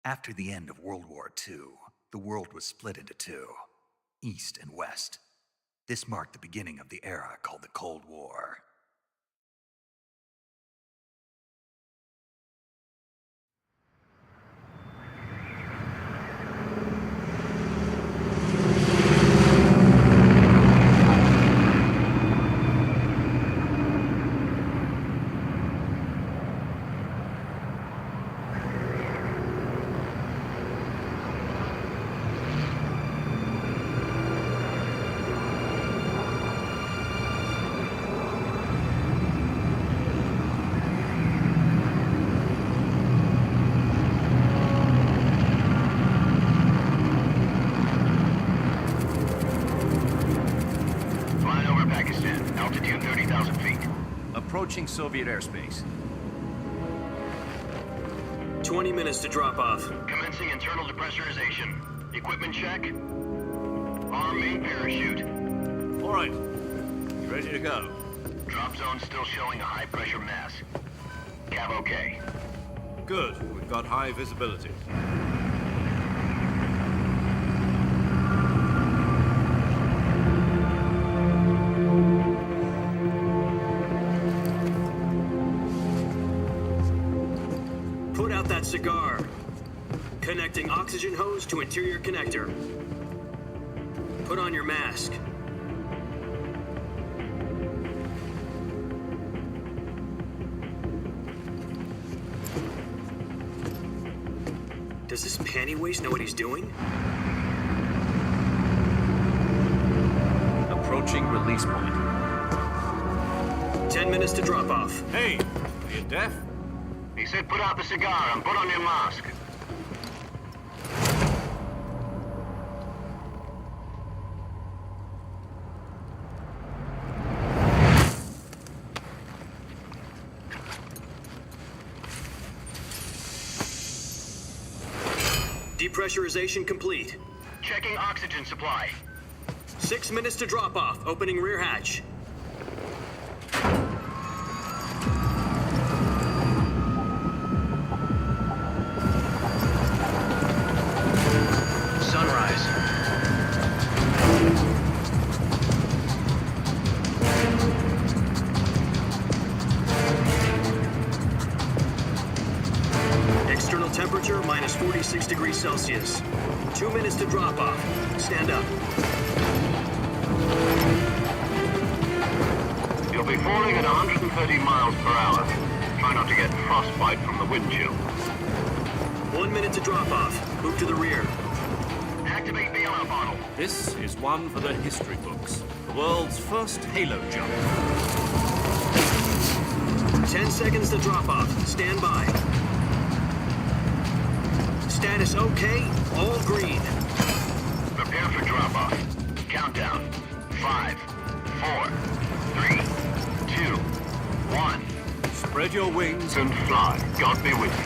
After the end of World War II, the world was split into two, East and West. This marked the beginning of the era called the Cold War. Approaching Soviet airspace. 20 minutes to drop off. Commencing internal depressurization. Equipment check. Arm main parachute. All right. You ready to go? Drop zone still showing a high pressure mass. Cav okay. Good. We've got high visibility. Put out that cigar. Connecting oxygen hose to interior connector. Put on your mask. Does this panty waste know what he's doing? Approaching release point. 10 minutes to drop off. Hey, are you deaf? He said put out the cigar and put on your mask. Depressurization complete. Checking oxygen supply. 6 minutes to drop off. Opening rear hatch. Sunrise. External temperature minus 46 degrees Celsius. 2 minutes to drop off. Stand up. You'll be falling at 130 miles per hour. Try not to get frostbite from the wind chill. 1 minute to drop off. Move to the rear. Activate the alarm bottle. This is one for the history books. The world's first halo jump. 10 seconds to drop off. Stand by. Status okay. All green. Prepare for drop-off. Countdown. 5, 4, 3, 2, 1. Spread your wings And fly. God be with you.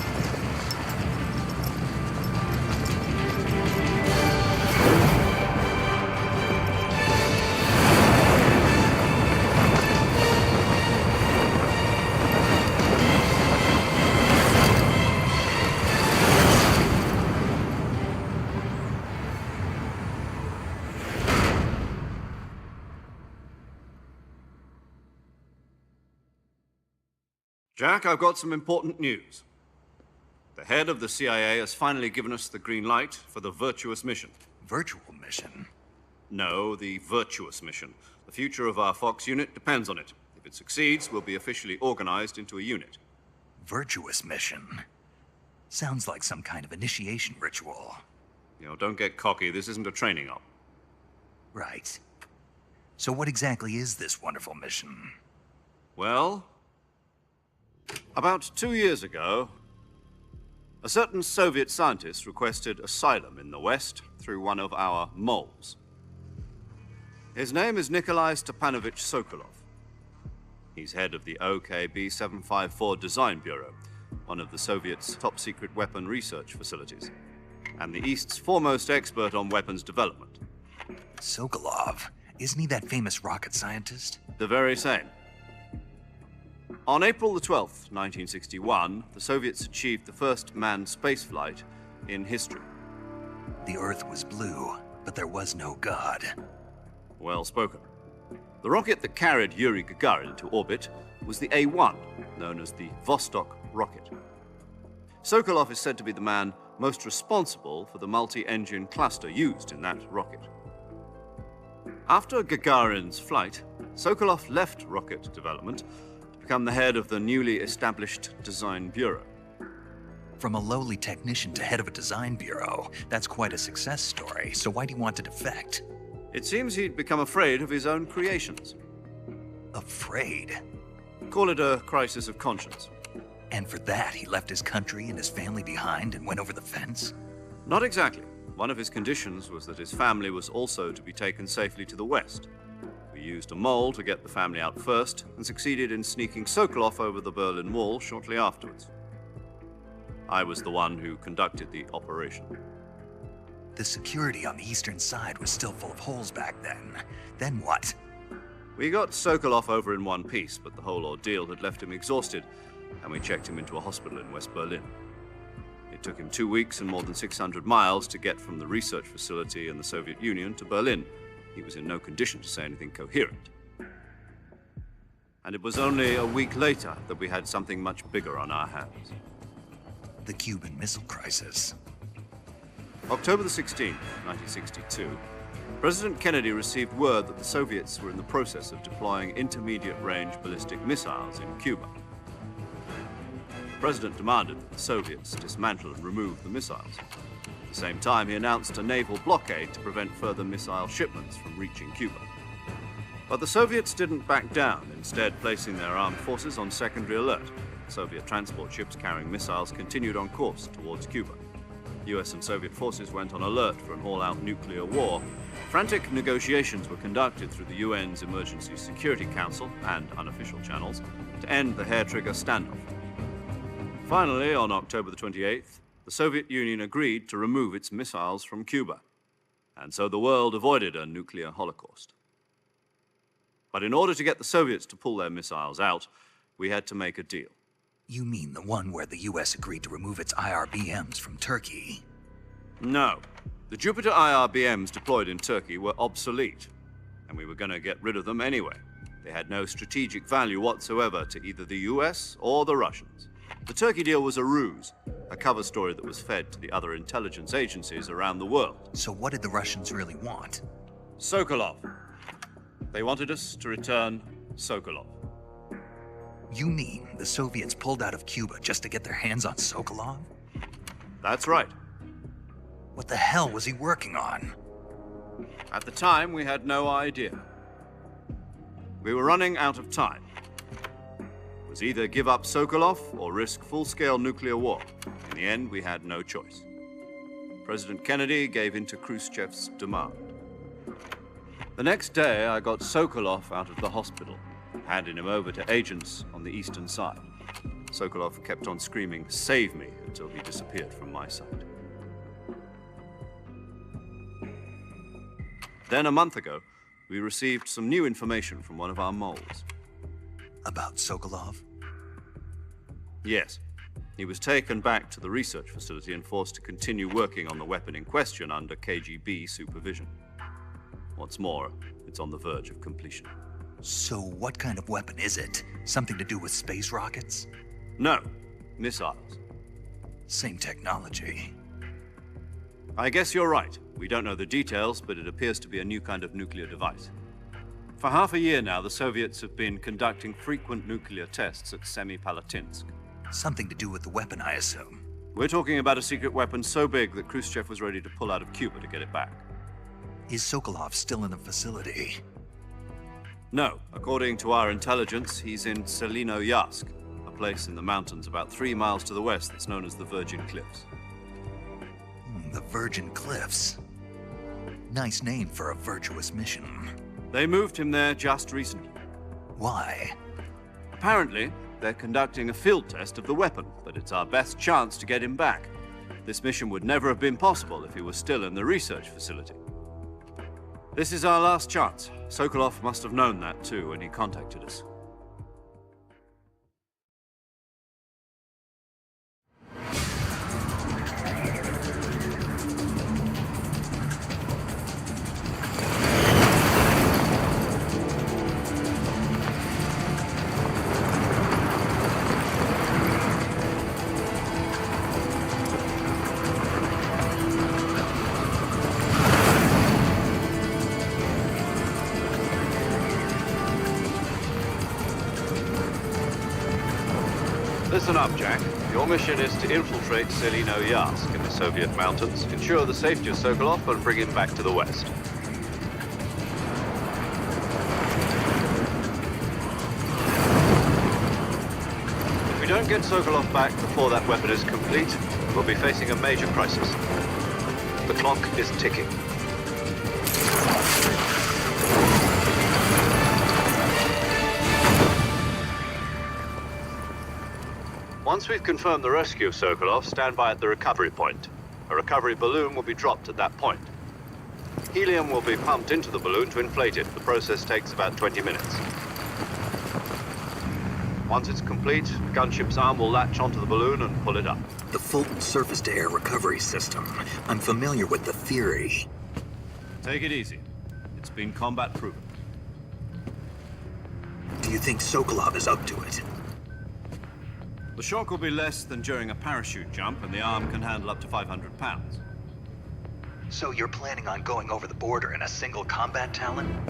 Jack, I've got some important news. The head of the CIA has finally given us the green light for the virtuous mission. Virtual mission? No, the virtuous mission. The future of our Fox unit depends on it. If it succeeds, we'll be officially organized into a unit. Virtuous mission? Sounds like some kind of initiation ritual. You know, don't get cocky. This isn't a training op. Right. So what exactly is this wonderful mission? Well, about 2 years ago, a certain Soviet scientist requested asylum in the West through one of our moles. His name is Nikolai Stepanovich Sokolov. He's head of the OKB 754 Design Bureau, one of the Soviets' top-secret weapon research facilities, and the East's foremost expert on weapons development. Sokolov? Isn't he that famous rocket scientist? The very same. On April the 12th, 1961, the Soviets achieved the first manned spaceflight in history. The Earth was blue, but there was no God. Well spoken. The rocket that carried Yuri Gagarin into orbit was the A-1, known as the Vostok rocket. Sokolov is said to be the man most responsible for the multi-engine cluster used in that rocket. After Gagarin's flight, Sokolov left rocket development to become the head of the newly established Design Bureau. From a lowly technician to head of a design bureau, that's quite a success story, so why do you want to defect? It seems he'd become afraid of his own creations. Afraid? Call it a crisis of conscience. And for that, he left his country and his family behind and went over the fence? Not exactly. One of his conditions was that his family was also to be taken safely to the west. We used a mole to get the family out first and succeeded in sneaking Sokolov over the Berlin Wall shortly afterwards. I was the one who conducted the operation. The security on the eastern side was still full of holes back then. Then what? We got Sokolov over in one piece, but the whole ordeal had left him exhausted, and we checked him into a hospital in West Berlin. It took him 2 weeks and more than 600 miles to get from the research facility in the Soviet Union to Berlin. He was in no condition to say anything coherent. And it was only a week later that we had something much bigger on our hands. The Cuban Missile Crisis. October the 16th, 1962, President Kennedy received word that the Soviets were in the process of deploying intermediate-range ballistic missiles in Cuba. The President demanded that the Soviets dismantle and remove the missiles. At the same time, he announced a naval blockade to prevent further missile shipments from reaching Cuba. But the Soviets didn't back down, instead placing their armed forces on secondary alert. Soviet transport ships carrying missiles continued on course towards Cuba. US and Soviet forces went on alert for an all-out nuclear war. Frantic negotiations were conducted through the UN's Emergency Security Council and unofficial channels to end the hair-trigger standoff. Finally, on October the 28th, the Soviet Union agreed to remove its missiles from Cuba, and so the world avoided a nuclear holocaust. But in order to get the Soviets to pull their missiles out, we had to make a deal. You mean the one where the US agreed to remove its IRBMs from Turkey? No. The Jupiter IRBMs deployed in Turkey were obsolete, and we were going to get rid of them anyway. They had no strategic value whatsoever to either the US or the Russians. The Turkey deal was a ruse, a cover story that was fed to the other intelligence agencies around the world. So what did the Russians really want? Sokolov. They wanted us to return Sokolov. You mean the Soviets pulled out of Cuba just to get their hands on Sokolov? That's right. What the hell was he working on? At the time, we had no idea. We were running out of time. It was either give up Sokolov or risk full-scale nuclear war. In the end, we had no choice. President Kennedy gave in to Khrushchev's demand. The next day, I got Sokolov out of the hospital, handing him over to agents on the eastern side. Sokolov kept on screaming, "Save me," until he disappeared from my sight. Then, a month ago, we received some new information from one of our moles. About Sokolov? Yes. He was taken back to the research facility and forced to continue working on the weapon in question under KGB supervision. What's more, it's on the verge of completion. So what kind of weapon is it? Something to do with space rockets? No, missiles. Same technology. I guess you're right. We don't know the details, but it appears to be a new kind of nuclear device. For half a year now, the Soviets have been conducting frequent nuclear tests at Semipalatinsk. Something to do with the weapon, I assume. We're talking about a secret weapon so big that Khrushchev was ready to pull out of Cuba to get it back. Is Sokolov still in the facility? No. According to our intelligence, he's in Selinoyarsk, a place in the mountains about 3 miles to the west that's known as the Virgin Cliffs. The Virgin Cliffs. Nice name for a virtuous mission. They moved him there just recently. Why? Apparently, they're conducting a field test of the weapon, but it's our best chance to get him back. This mission would never have been possible if he was still in the research facility. This is our last chance. Sokolov must have known that too when he contacted us. Listen up, Jack. Your mission is to infiltrate Selino Yask in the Soviet mountains, ensure the safety of Sokolov, and bring him back to the West. If we don't get Sokolov back before that weapon is complete, we'll be facing a major crisis. The clock is ticking. Once we've confirmed the rescue of Sokolov, stand by at the recovery point. A recovery balloon will be dropped at that point. Helium will be pumped into the balloon to inflate it. The process takes about 20 minutes. Once it's complete, the gunship's arm will latch onto the balloon and pull it up. The Fulton surface-to-air recovery system. I'm familiar with the theory. Take it easy. It's been combat proven. Do you think Sokolov is up to it? The shock will be less than during a parachute jump, and the arm can handle up to 500 pounds. So you're planning on going over the border in a single combat Talon?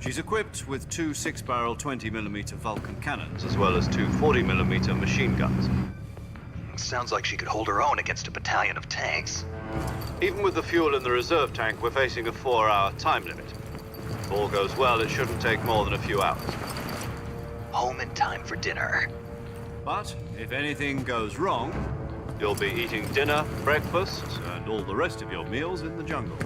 She's equipped with two 6-barrel 20mm Vulcan cannons, as well as two 40mm machine guns. Sounds like she could hold her own against a battalion of tanks. Even with the fuel in the reserve tank, we're facing a 4-hour time limit. If all goes well, it shouldn't take more than a few hours. Home in time for dinner. But if anything goes wrong, you'll be eating dinner, breakfast, and all the rest of your meals in the jungle.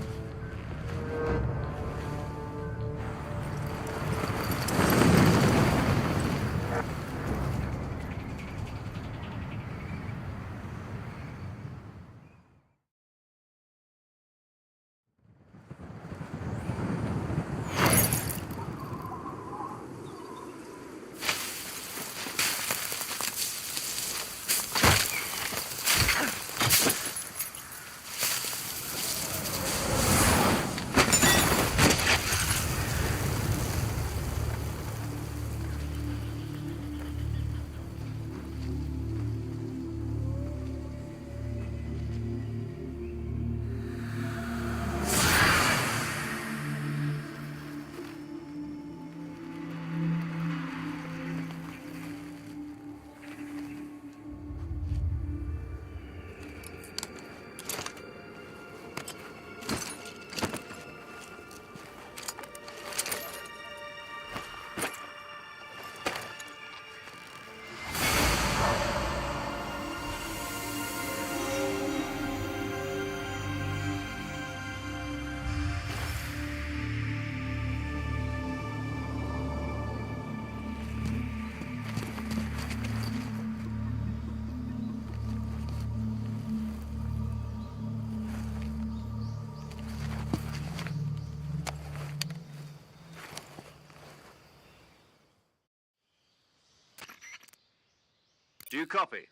Do you copy?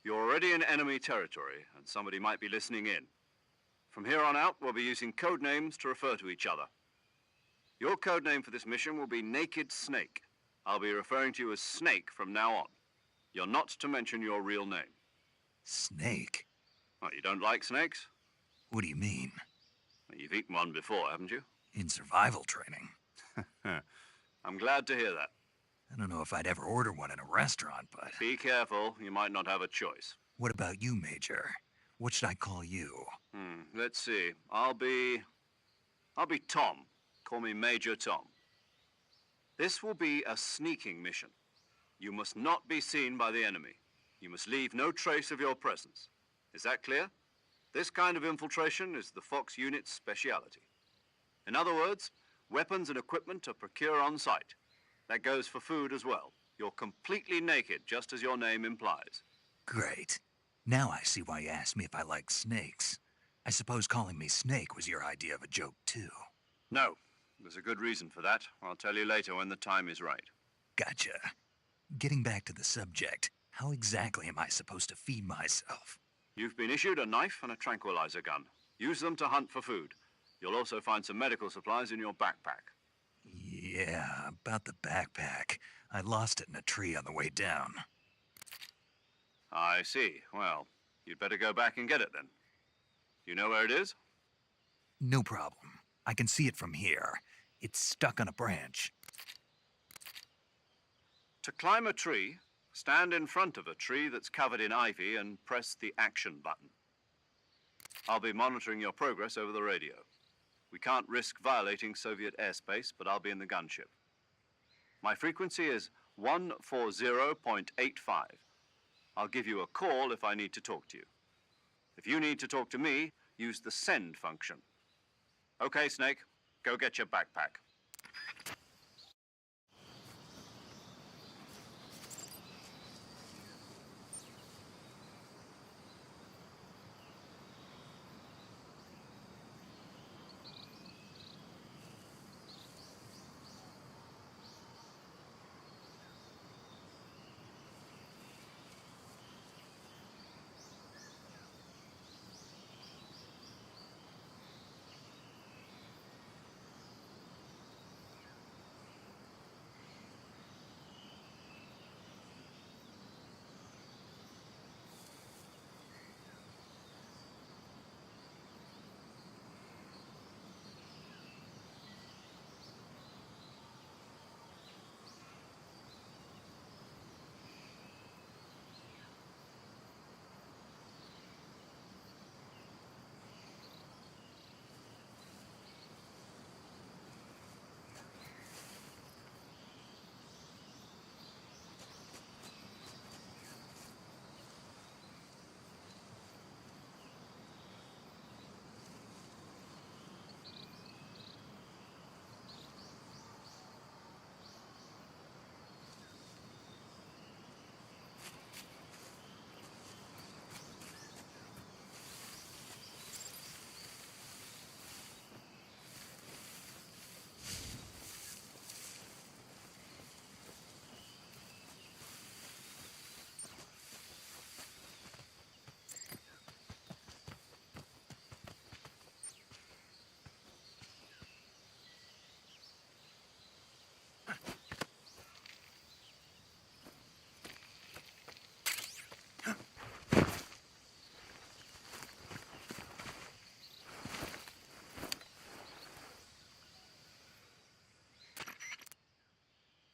You're already in enemy territory, and somebody might be listening in. From here on out, we'll be using code names to refer to each other. Your code name for this mission will be Naked Snake. I'll be referring to you as Snake from now on. You're not to mention your real name. Snake? Oh, you don't like snakes? What do you mean? Well, you've eaten one before, haven't you? In survival training. I'm glad to hear that. I don't know if I'd ever order one in a restaurant, but... Be careful, you might not have a choice. What about you, Major? What should I call you? Let's see. I'll be Tom. Call me Major Tom. This will be a sneaking mission. You must not be seen by the enemy. You must leave no trace of your presence. Is that clear? This kind of infiltration is the Fox unit's speciality. In other words, weapons and equipment are procured on site. That goes for food as well. You're completely naked, just as your name implies. Great. Now I see why you asked me if I like snakes. I suppose calling me Snake was your idea of a joke, too. No, there's a good reason for that. I'll tell you later when the time is right. Gotcha. Getting back to the subject, how exactly am I supposed to feed myself? You've been issued a knife and a tranquilizer gun. Use them to hunt for food. You'll also find some medical supplies in your backpack. Yeah, about the backpack. I lost it in a tree on the way down. I see. Well, you'd better go back and get it then. You know where it is? No problem. I can see it from here. It's stuck on a branch. To climb a tree, Stand in front of a tree that's covered in ivy and press the action button. I'll be monitoring your progress over the radio. We can't risk violating Soviet airspace, but I'll be in the gunship. My frequency is 140.85. I'll give you a call if I need to talk to you. If you need to talk to me, use the send function. Okay, Snake, go get your backpack.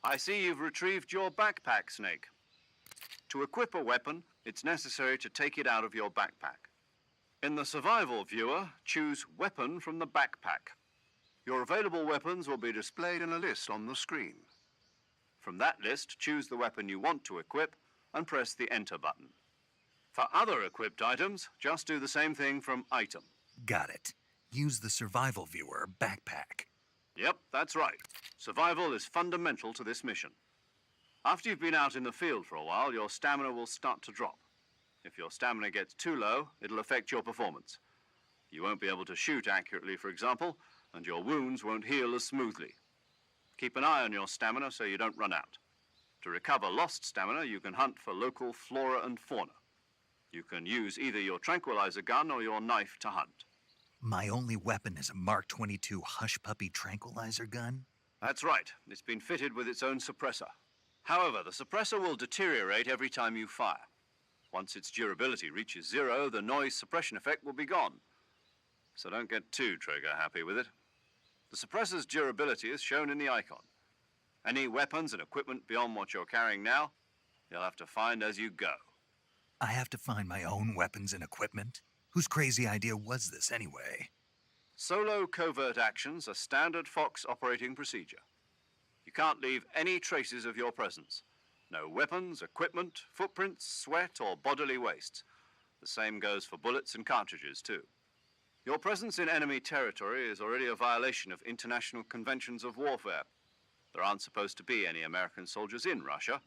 I see you've retrieved your backpack, Snake. To equip a weapon, it's necessary to take it out of your backpack. In the survival viewer, choose Weapon from the backpack. Your available weapons will be displayed in a list on the screen. From that list, choose the weapon you want to equip and press the Enter button. For other equipped items, just do the same thing from Item. Got it. Use the survival viewer backpack. Yep, that's right. Survival is fundamental to this mission. After you've been out in the field for a while, your stamina will start to drop. If your stamina gets too low, it'll affect your performance. You won't be able to shoot accurately, for example, and your wounds won't heal as smoothly. Keep an eye on your stamina so you don't run out. To recover lost stamina, you can hunt for local flora and fauna. You can use either your tranquilizer gun or your knife to hunt. My only weapon is a Mark 22 Hush Puppy tranquilizer gun? That's right. It's been fitted with its own suppressor. However, the suppressor will deteriorate every time you fire. Once its durability reaches 0, the noise suppression effect will be gone. So don't get too trigger-happy with it. The suppressor's durability is shown in the icon. Any weapons and equipment beyond what you're carrying now, you'll have to find as you go. I have to find my own weapons and equipment? Whose crazy idea was this anyway? Solo covert actions are standard Fox operating procedure. You can't leave any traces of your presence. No weapons, equipment, footprints, sweat, or bodily waste. The same goes for bullets and cartridges, too. Your presence in enemy territory is already a violation of international conventions of warfare. There aren't supposed to be any American soldiers in Russia.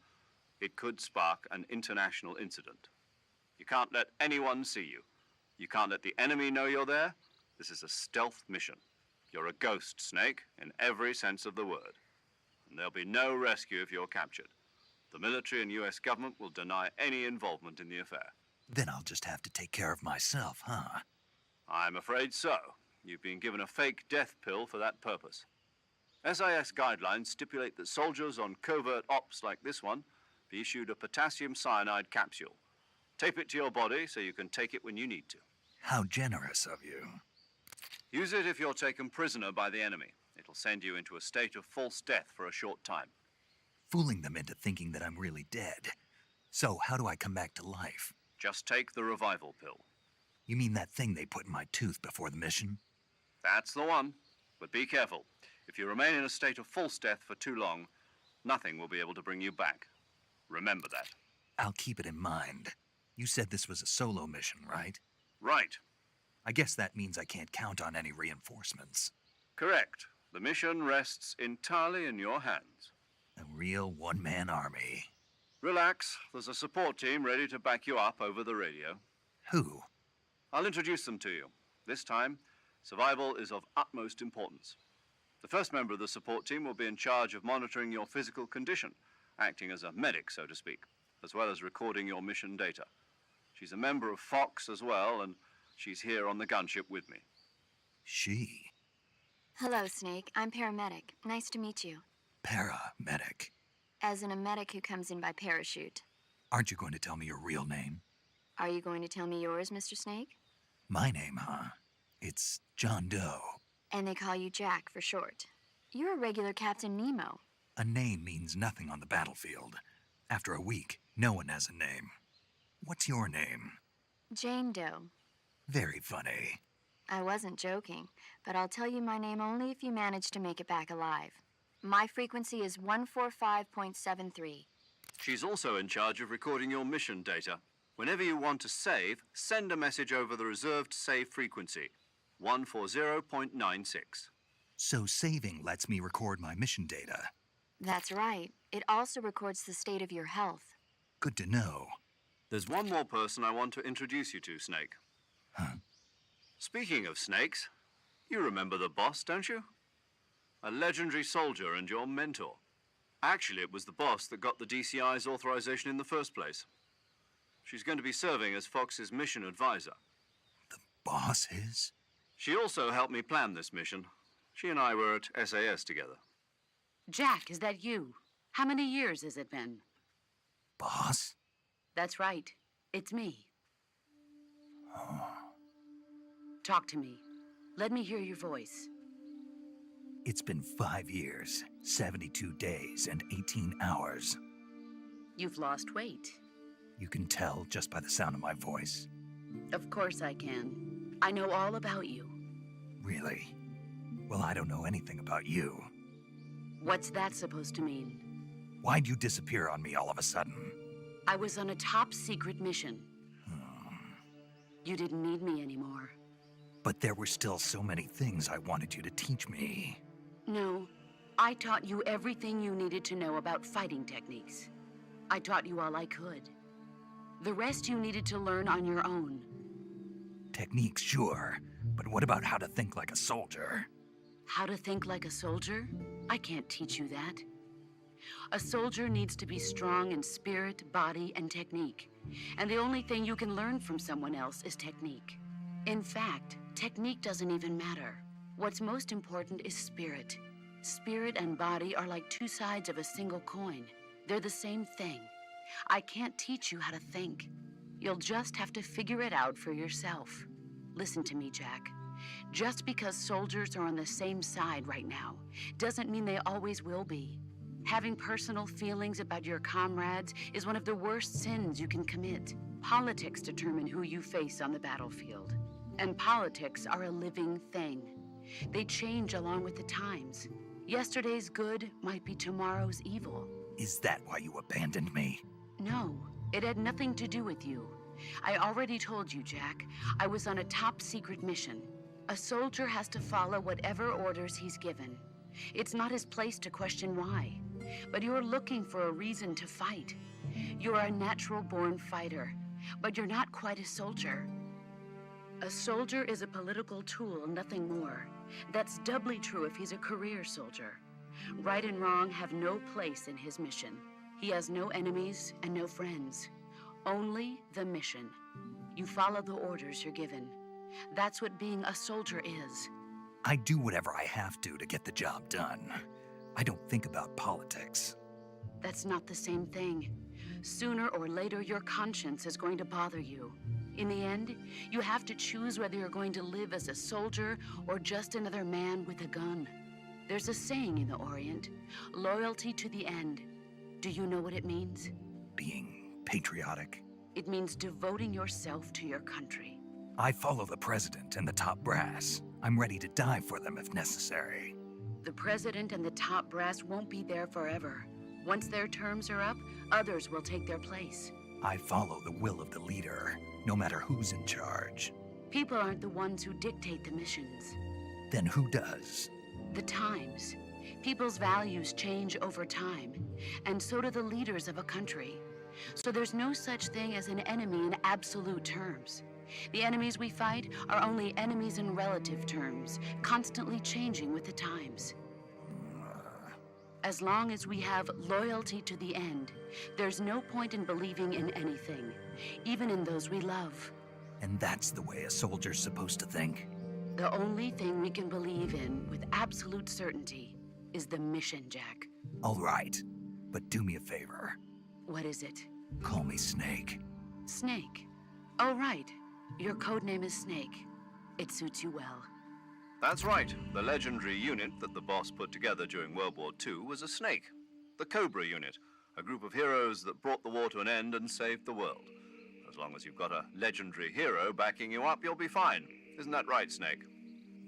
It could spark an international incident. You can't let anyone see you. You can't let the enemy know you're there. This is a stealth mission. You're a ghost, Snake, in every sense of the word. And there'll be no rescue if you're captured. The military and US government will deny any involvement in the affair. Then I'll just have to take care of myself, huh? I'm afraid so. You've been given a fake death pill for that purpose. SIS guidelines stipulate that soldiers on covert ops like this one be issued a potassium cyanide capsule. Tape it to your body so you can take it when you need to. How generous of you. Use it if you're taken prisoner by the enemy. It'll send you into a state of false death for a short time. Fooling them into thinking that I'm really dead. So, how do I come back to life? Just take the revival pill. You mean that thing they put in my tooth before the mission? That's the one. But be careful. If you remain in a state of false death for too long, nothing will be able to bring you back. Remember that. I'll keep it in mind. You said this was a solo mission, right? Right. I guess that means I can't count on any reinforcements. Correct. The mission rests entirely in your hands. A real one-man army. Relax. There's a support team ready to back you up over the radio. Who? I'll introduce them to you. This time, survival is of utmost importance. The first member of the support team will be in charge of monitoring your physical condition, acting as a medic, so to speak, as well as recording your mission data. She's a member of Fox as well, and she's here on the gunship with me. She? Hello, Snake. I'm paramedic. Nice to meet you. Paramedic. As in a medic who comes in by parachute. Aren't you going to tell me your real name? Are you going to tell me yours, Mr. Snake? My name, huh? It's John Doe. And they call you Jack for short. You're a regular Captain Nemo. A name means nothing on the battlefield. After a week, no one has a name. What's your name? Jane Doe. Very funny. I wasn't joking, but I'll tell you my name only if you manage to make it back alive. My frequency is 145.73. She's also in charge of recording your mission data. Whenever you want to save, send a message over the reserved save frequency, 140.96. So saving lets me record my mission data. That's right. It also records the state of your health. Good to know. There's one more person I want to introduce you to, Snake. Huh? Speaking of snakes, you remember the boss, don't you? A legendary soldier and your mentor. Actually, it was the boss that got the DCI's authorization in the first place. She's going to be serving as Fox's mission advisor. The boss is? She also helped me plan this mission. She and I were at SAS together. Jack, is that you? How many years has it been? Boss? That's right. It's me. Talk to me. Let me hear your voice. It's been 5 years, 72 days, and 18 hours. You've lost weight. You can tell just by the sound of my voice. Of course I can. I know all about you. Really? Well, I don't know anything about you. What's that supposed to mean? Why'd you disappear on me all of a sudden? I was on a top-secret mission. You didn't need me anymore. But there were still so many things I wanted you to teach me. No, I taught you everything you needed to know about fighting techniques. I taught you all I could. The rest you needed to learn on your own. Techniques, sure. But what about how to think like a soldier? How to think like a soldier? I can't teach you that. A soldier needs to be strong in spirit, body, and technique. And the only thing you can learn from someone else is technique. In fact, technique doesn't even matter. What's most important is spirit. Spirit and body are like two sides of a single coin. They're the same thing. I can't teach you how to think. You'll just have to figure it out for yourself. Listen to me, Jack. Just because soldiers are on the same side right now doesn't mean they always will be. Having personal feelings about your comrades is one of the worst sins you can commit. Politics determine who you face on the battlefield. And politics are a living thing. They change along with the times. Yesterday's good might be tomorrow's evil. Is that why you abandoned me? No, it had nothing to do with you. I already told you, Jack. I was on a top-secret mission. A soldier has to follow whatever orders he's given. It's not his place to question why. But you're looking for a reason to fight. You're a natural-born fighter, but you're not quite a soldier. A soldier is a political tool, nothing more. That's doubly true if he's a career soldier. Right and wrong have no place in his mission. He has no enemies and no friends. Only the mission. You follow the orders you're given. That's what being a soldier is. I do whatever I have to get the job done. I don't think about politics. That's not the same thing. Sooner or later, your conscience is going to bother you. In the end, you have to choose whether you're going to live as a soldier or just another man with a gun. There's a saying in the Orient, loyalty to the end. Do you know what it means? Being patriotic? It means devoting yourself to your country. I follow the president and the top brass. I'm ready to die for them if necessary. The president and the top brass won't be there forever. Once their terms are up, others will take their place. I follow the will of the leader, no matter who's in charge. People aren't the ones who dictate the missions. Then who does? The times. People's values change over time, and so do the leaders of a country. So there's no such thing as an enemy in absolute terms. The enemies we fight are only enemies in relative terms, constantly changing with the times. As long as we have loyalty to the end, there's no point in believing in anything, even in those we love. And that's the way a soldier's supposed to think? The only thing we can believe in with absolute certainty is the mission, Jack. All right, but do me a favor. What is it? Call me Snake. Snake. Oh, right. Your code name is Snake. It suits you well. That's right. The legendary unit that the boss put together during World War II was a snake. The Cobra Unit, a group of heroes that brought the war to an end and saved the world. As long as you've got a legendary hero backing you up, you'll be fine. Isn't that right, Snake?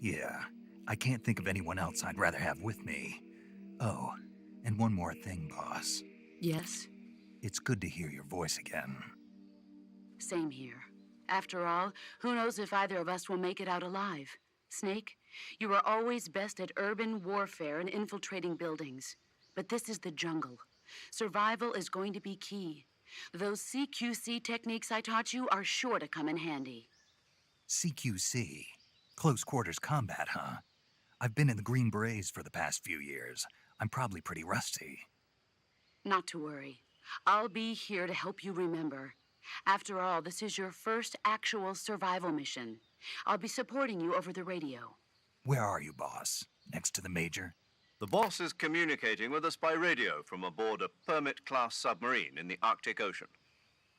Yeah, I can't think of anyone else I'd rather have with me. Oh, and one more thing, boss. Yes? It's good to hear your voice again. Same here. After all, who knows if either of us will make it out alive? Snake, you were always best at urban warfare and infiltrating buildings. But this is the jungle. Survival is going to be key. Those CQC techniques I taught you are sure to come in handy. CQC? Close quarters combat, huh? I've been in the Green Berets for the past few years. I'm probably pretty rusty. Not to worry. I'll be here to help you remember. After all, this is your first actual survival mission. I'll be supporting you over the radio. Where are you, boss? Next to the Major? The boss is communicating with us by radio from aboard a Permit-class submarine in the Arctic Ocean.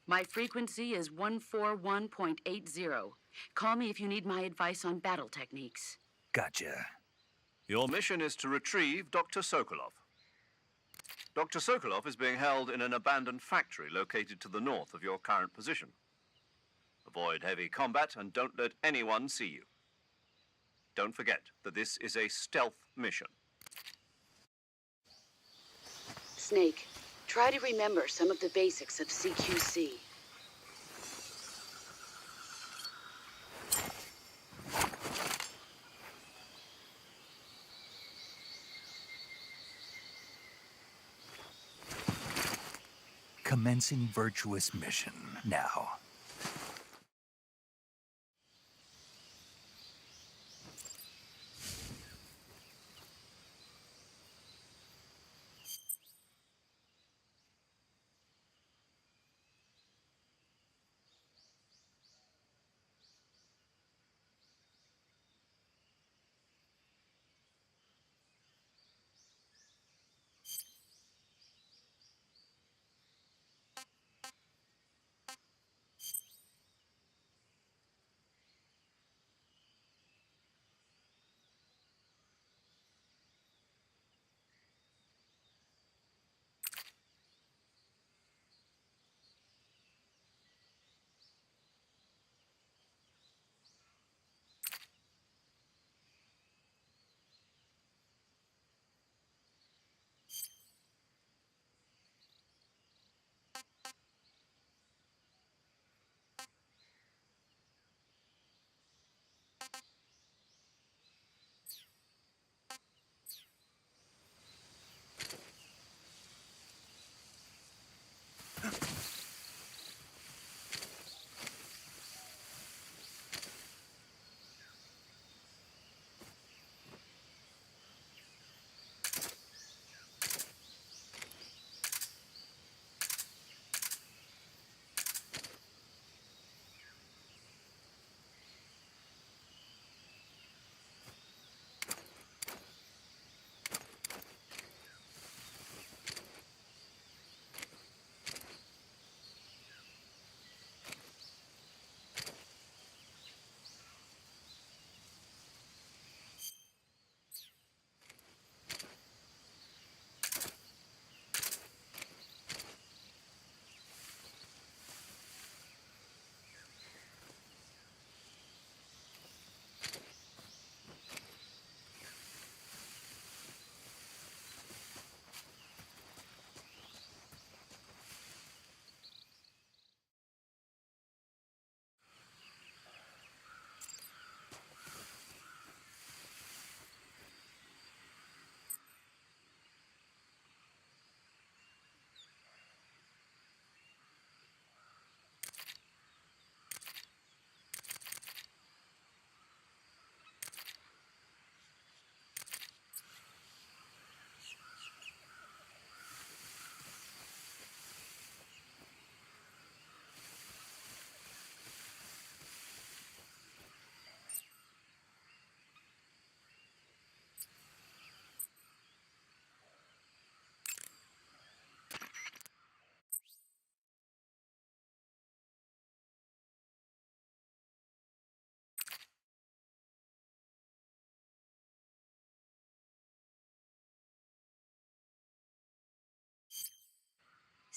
My frequency is 141.80. Call me if you need my advice on battle techniques. Gotcha. Your mission is to retrieve Dr. Sokolov. Dr. Sokolov is being held in an abandoned factory located to the north of your current position. Avoid heavy combat and don't let anyone see you. Don't forget that this is a stealth mission. Snake, try to remember some of the basics of CQC. Commencing virtuous mission now.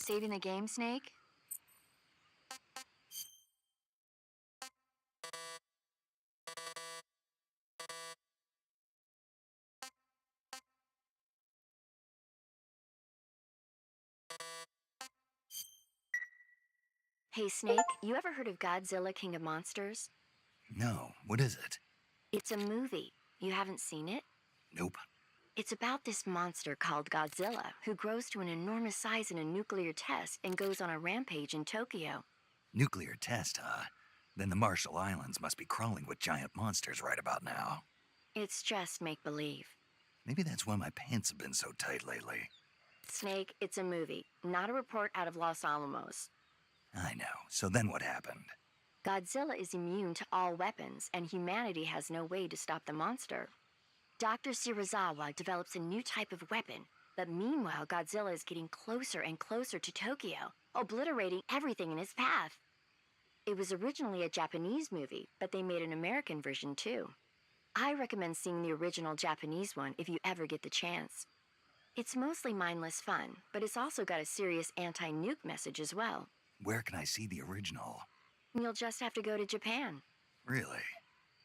Saving the game, Snake? Hey, Snake, you ever heard of Godzilla King of Monsters? No, what is it? It's a movie. You haven't seen it? Nope. It's about this monster called Godzilla, who grows to an enormous size in a nuclear test and goes on a rampage in Tokyo. Nuclear test, huh? Then the Marshall Islands must be crawling with giant monsters right about now. It's just make-believe. Maybe that's why my pants have been so tight lately. Snake, it's a movie, not a report out of Los Alamos. I know. So then what happened? Godzilla is immune to all weapons, and humanity has no way to stop the monster. Dr. Shirazawa develops a new type of weapon, but meanwhile Godzilla is getting closer and closer to Tokyo, obliterating everything in his path. It was originally a Japanese movie, but they made an American version too. I recommend seeing the original Japanese one if you ever get the chance. It's mostly mindless fun, but it's also got a serious anti-nuke message as well. Where can I see the original? You'll just have to go to Japan. Really?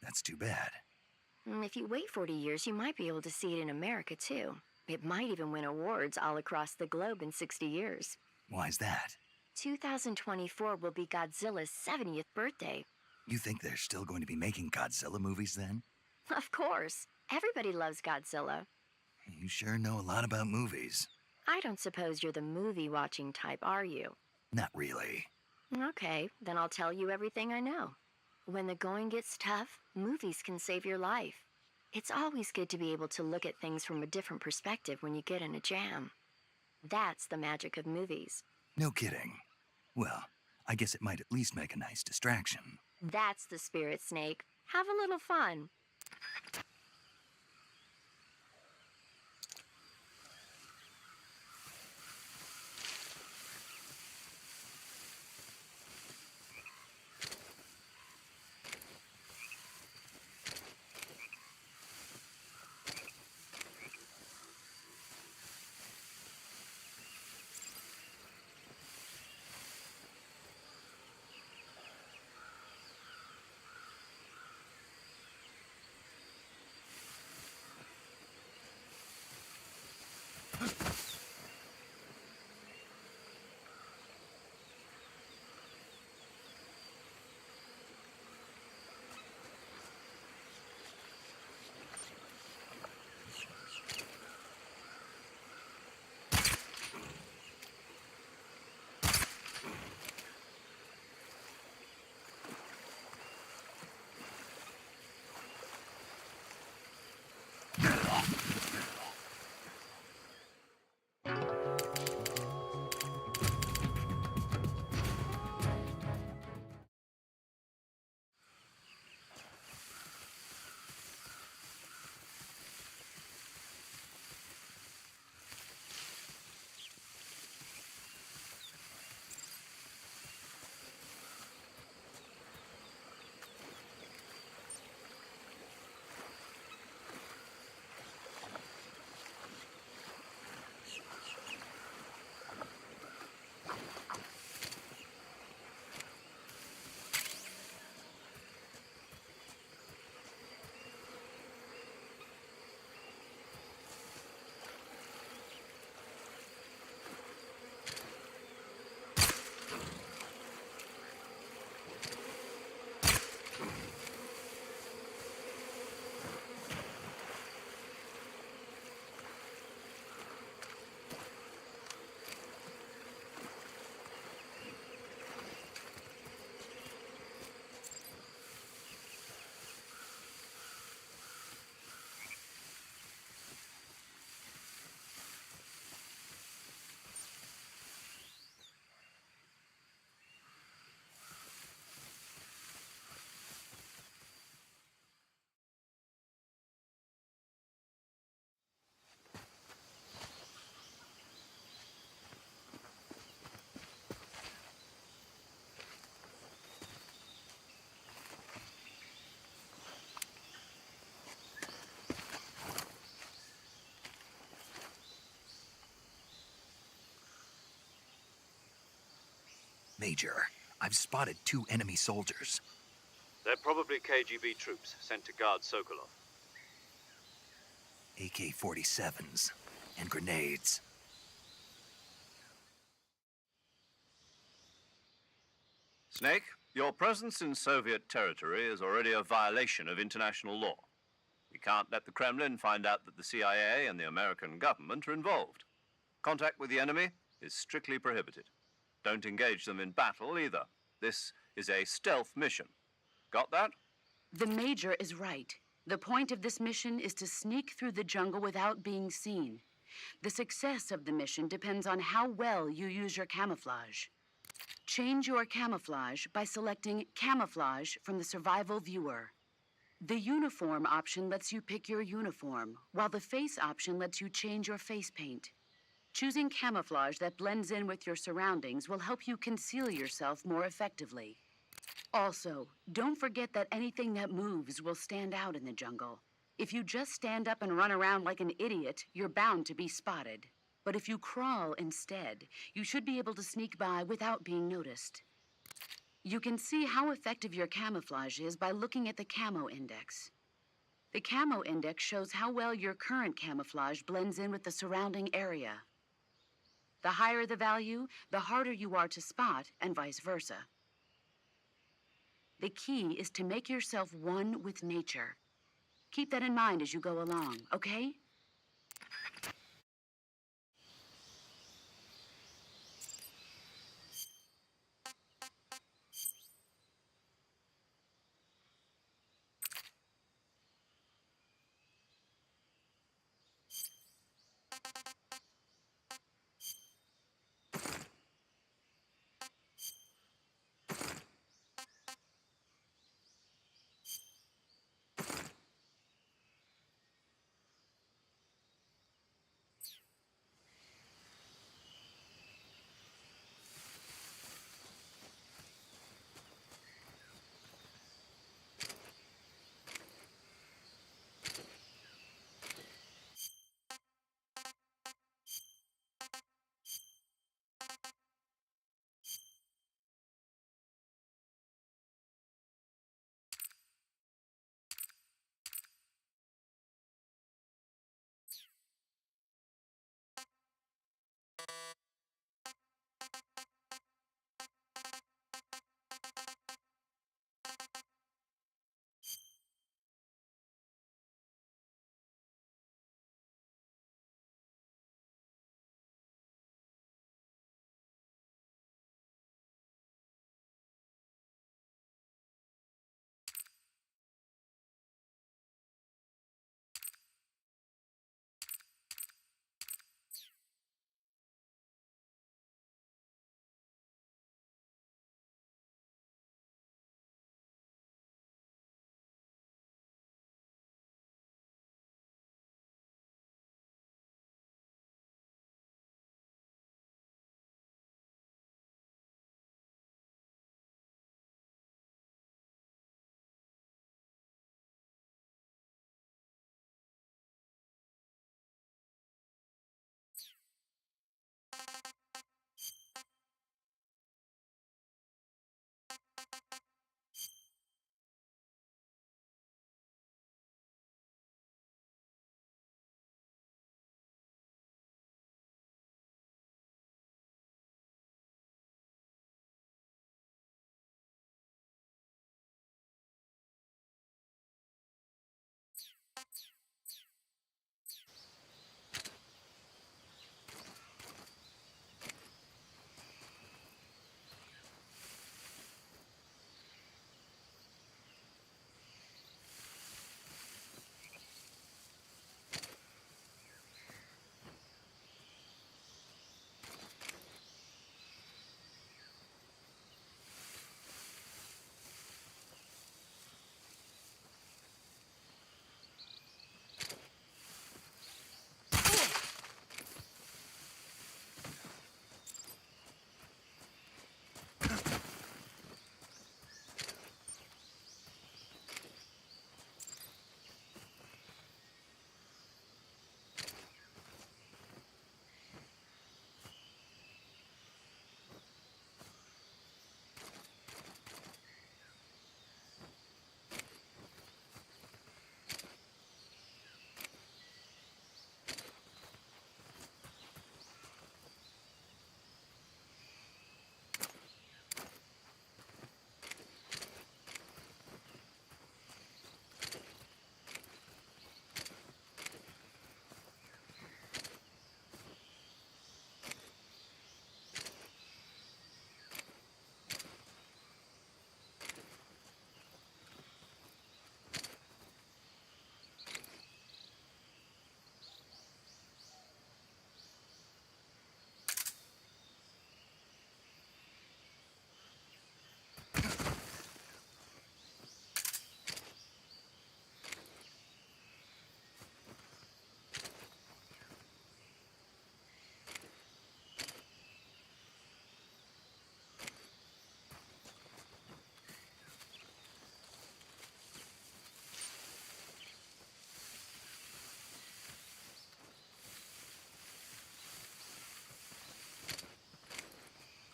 That's too bad. If you wait 40 years, you might be able to see it in America too. It might even win awards all across the globe in 60 years. Why's that? 2024 will be Godzilla's 70th birthday. You think they're still going to be making Godzilla movies then? Of course. Everybody loves Godzilla. You sure know a lot about movies. I don't suppose you're the movie-watching type, are you? Not really. Okay, then I'll tell you everything I know. When the going gets tough, movies can save your life. It's always good to be able to look at things from a different perspective when you get in a jam. That's the magic of movies. No kidding. Well, I guess it might at least make a nice distraction. That's the spirit, Snake. Have a little fun. Major, I've spotted 2 enemy soldiers. They're probably KGB troops sent to guard Sokolov. AK-47s and grenades. Snake, your presence in Soviet territory is already a violation of international law. We can't let the Kremlin find out that the CIA and the American government are involved. Contact with the enemy is strictly prohibited. Don't engage them in battle either. This is a stealth mission. Got that? The Major is right. The point of this mission is to sneak through the jungle without being seen. The success of the mission depends on how well you use your camouflage. Change your camouflage by selecting Camouflage from the Survival Viewer. The Uniform option lets you pick your uniform, while the Face option lets you change your face paint. Choosing camouflage that blends in with your surroundings will help you conceal yourself more effectively. Also, don't forget that anything that moves will stand out in the jungle. If you just stand up and run around like an idiot, you're bound to be spotted. But if you crawl instead, you should be able to sneak by without being noticed. You can see how effective your camouflage is by looking at the Camo Index. The Camo Index shows how well your current camouflage blends in with the surrounding area. The higher the value, the harder you are to spot, and vice versa. The key is to make yourself one with nature. Keep that in mind as you go along, okay?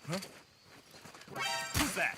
Who's that?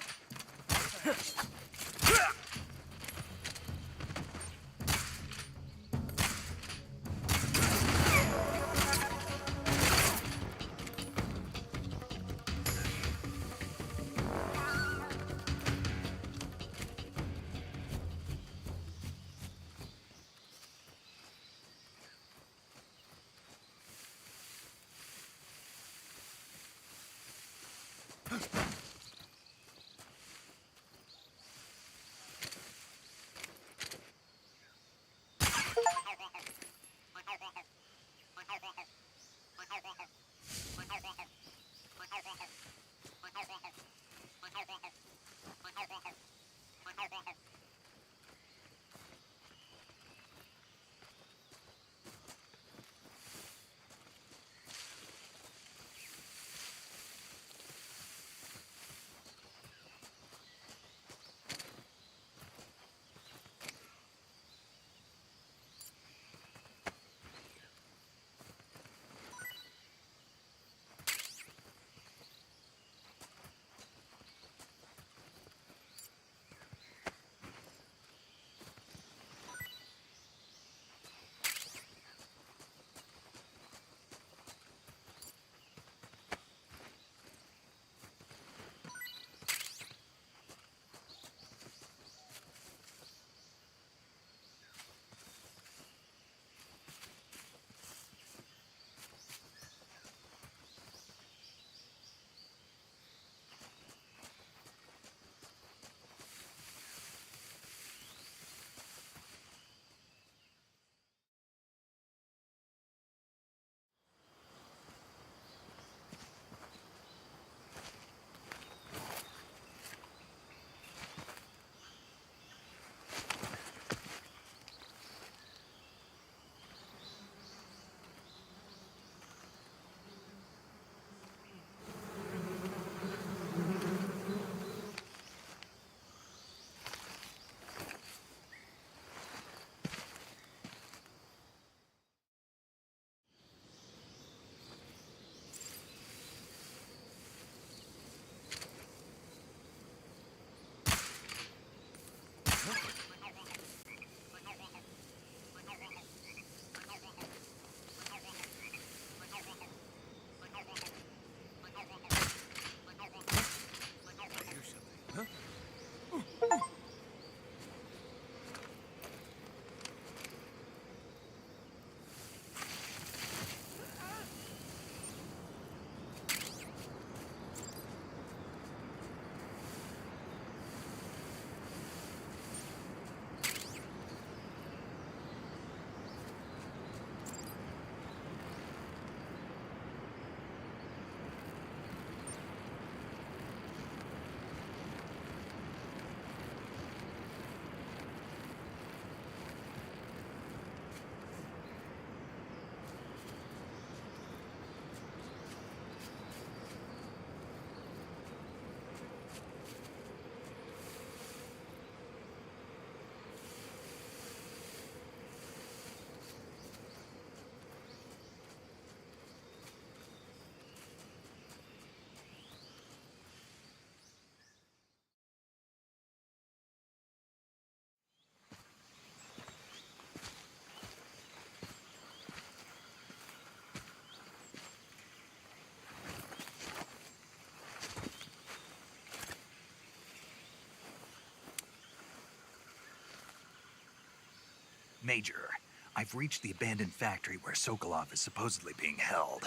Major, I've reached the abandoned factory where Sokolov is supposedly being held.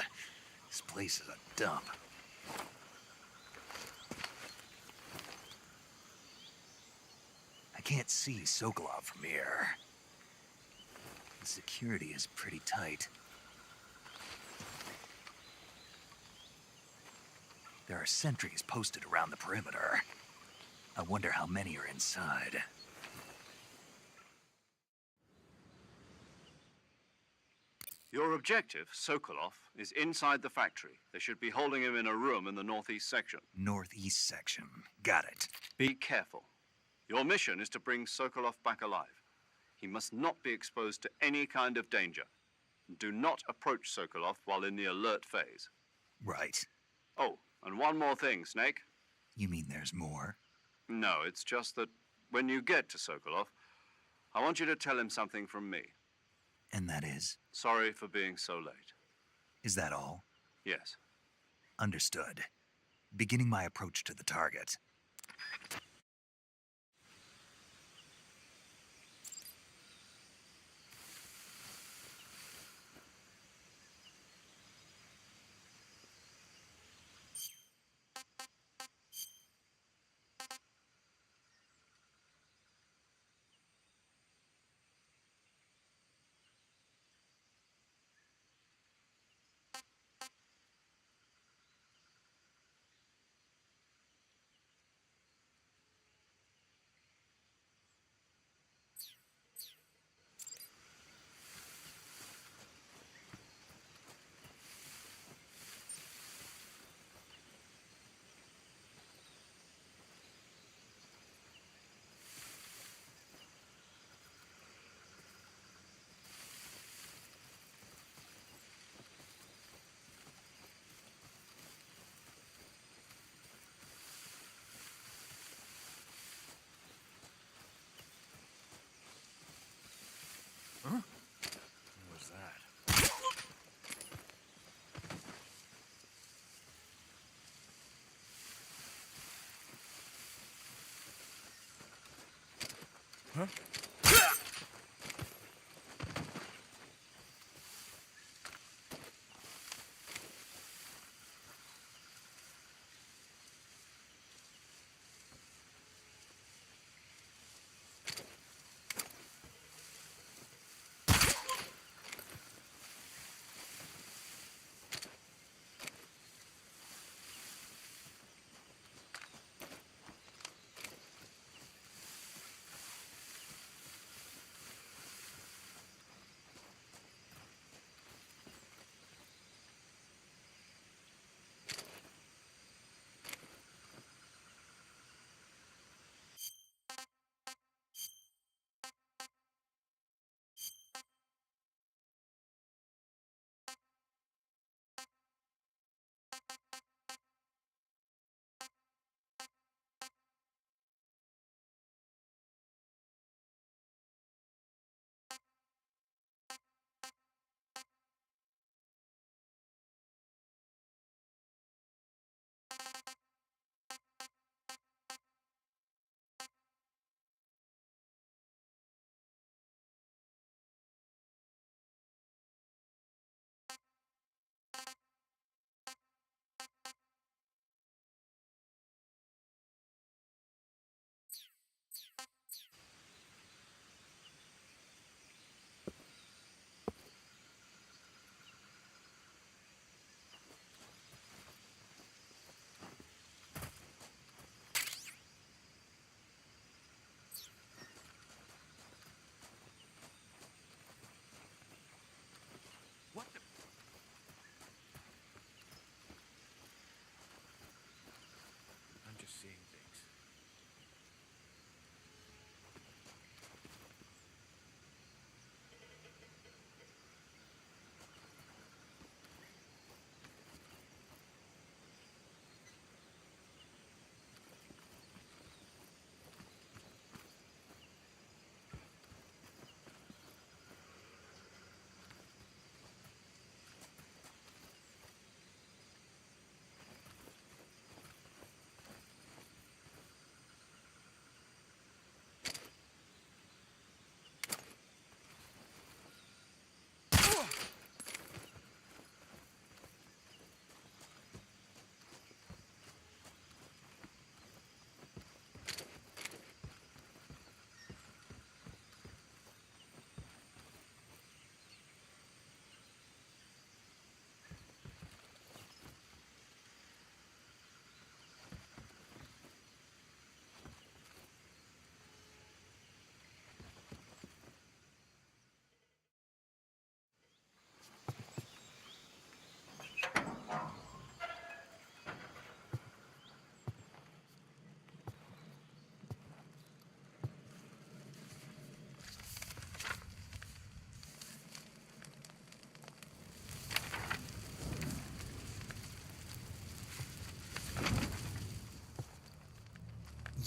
This place is a dump. I can't see Sokolov from here. The security is pretty tight. There are sentries posted around the perimeter. I wonder how many are inside. Your objective, Sokolov, is inside the factory. They should be holding him in a room in the northeast section. Northeast section. Got it. Be careful. Your mission is to bring Sokolov back alive. He must not be exposed to any kind of danger. Do not approach Sokolov while in the alert phase. Right. Oh, And one more thing, Snake. You mean there's more? No, it's just that when you get to Sokolov, I want you to tell him something from me. And that is? Sorry for being so late. Is that all? Yes. Understood. Beginning my approach to the target. What was that? Huh?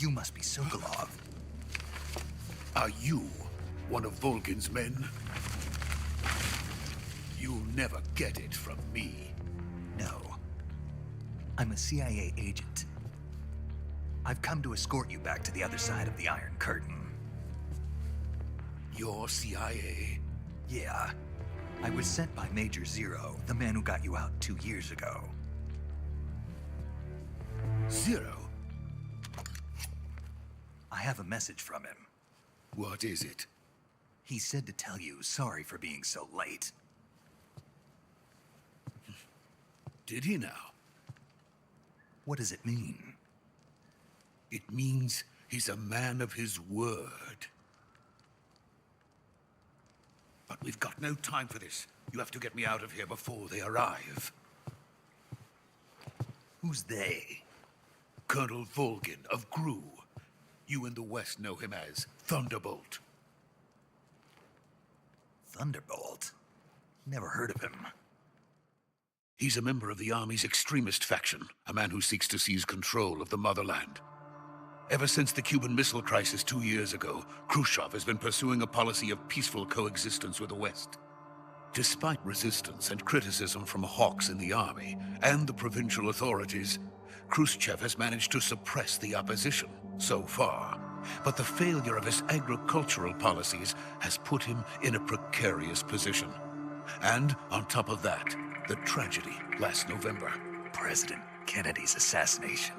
You must be Sokolov. Are you one of Volgin's men? You'll never get it from me. No. I'm a CIA agent. I've come to escort you back to the other side of the Iron Curtain. You're CIA? Yeah. I was sent by Major Zero, the man who got you out 2 years ago. Zero? I have a message from him. What is it? He said to tell you sorry for being so late. Did he now? What does it mean? It means he's a man of his word. But we've got no time for this. You have to get me out of here before they arrive. Who's they? Colonel Volgin of GRU. You in the West know him as Thunderbolt. Thunderbolt? Never heard of him. He's a member of the Army's extremist faction, a man who seeks to seize control of the motherland. Ever since the Cuban Missile Crisis 2 years ago, Khrushchev has been pursuing a policy of peaceful coexistence with the West. Despite resistance and criticism from hawks in the Army and the provincial authorities, Khrushchev has managed to suppress the opposition so far. But the failure of his agricultural policies has put him in a precarious position. And on top of that, the tragedy last November. President Kennedy's assassination.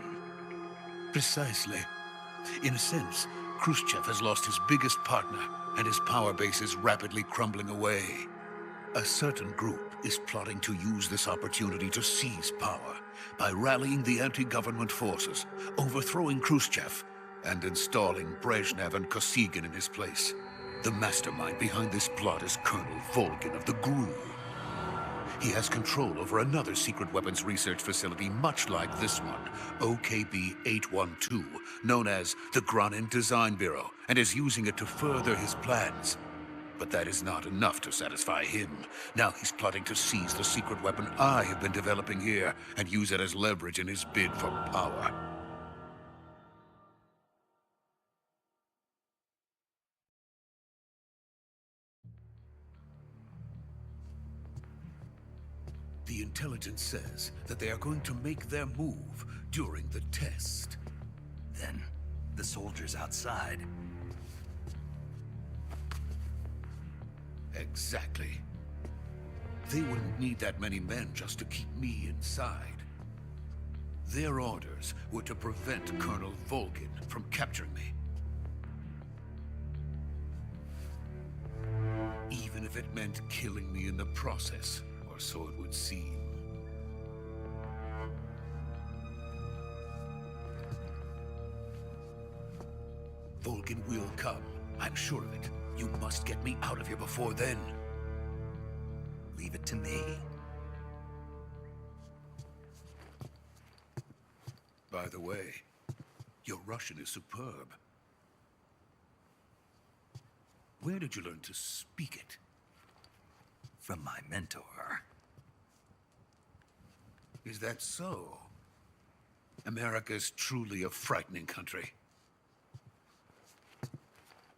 Precisely. In a sense, Khrushchev has lost his biggest partner, and his power base is rapidly crumbling away. A certain group is plotting to use this opportunity to seize power by rallying the anti-government forces, overthrowing Khrushchev, and installing Brezhnev and Kosygin in his place. The mastermind behind this plot is Colonel Volgin of the GRU. He has control over another secret weapons research facility much like this one, OKB-812, known as the Granin Design Bureau, and is using it to further his plans. But that is not enough to satisfy him. Now he's plotting to seize the secret weapon I have been developing here and use it as leverage in his bid for power. The intelligence says that they are going to make their move during the test. Then, the soldiers outside. Exactly. They wouldn't need that many men just to keep me inside. Their orders were to prevent Colonel Volgin from capturing me. Even if it meant killing me in the process, or so it would seem. Volgin will come. I'm sure of it. You must get me out of here before then. Leave it to me. By the way, your Russian is superb. Where did you learn to speak it? From my mentor. Is that so? America's truly a frightening country.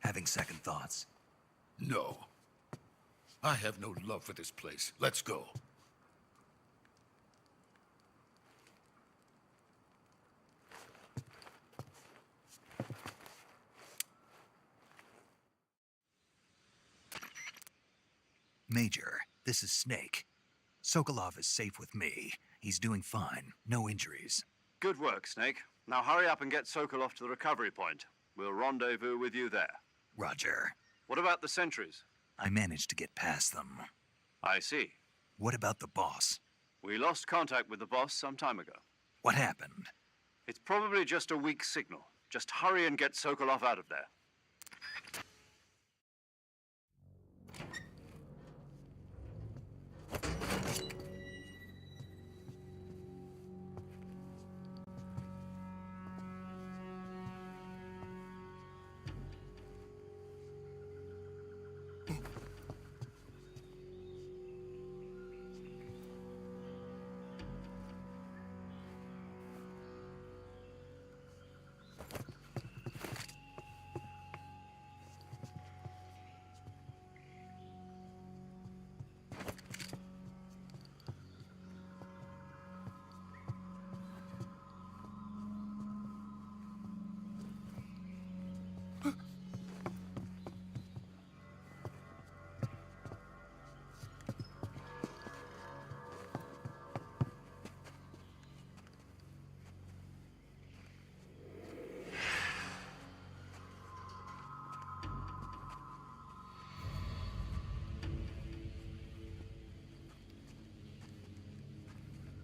Having second thoughts. No. I have no love for this place. Let's go. Major, this is Snake. Sokolov is safe with me. He's doing fine. No injuries. Good work, Snake. Now hurry up and get Sokolov to the recovery point. We'll rendezvous with you there. Roger. What about the sentries? I managed to get past them. I see. What about the boss? We lost contact with the boss some time ago. What happened? It's probably just a weak signal. Just hurry and get Sokolov out of there.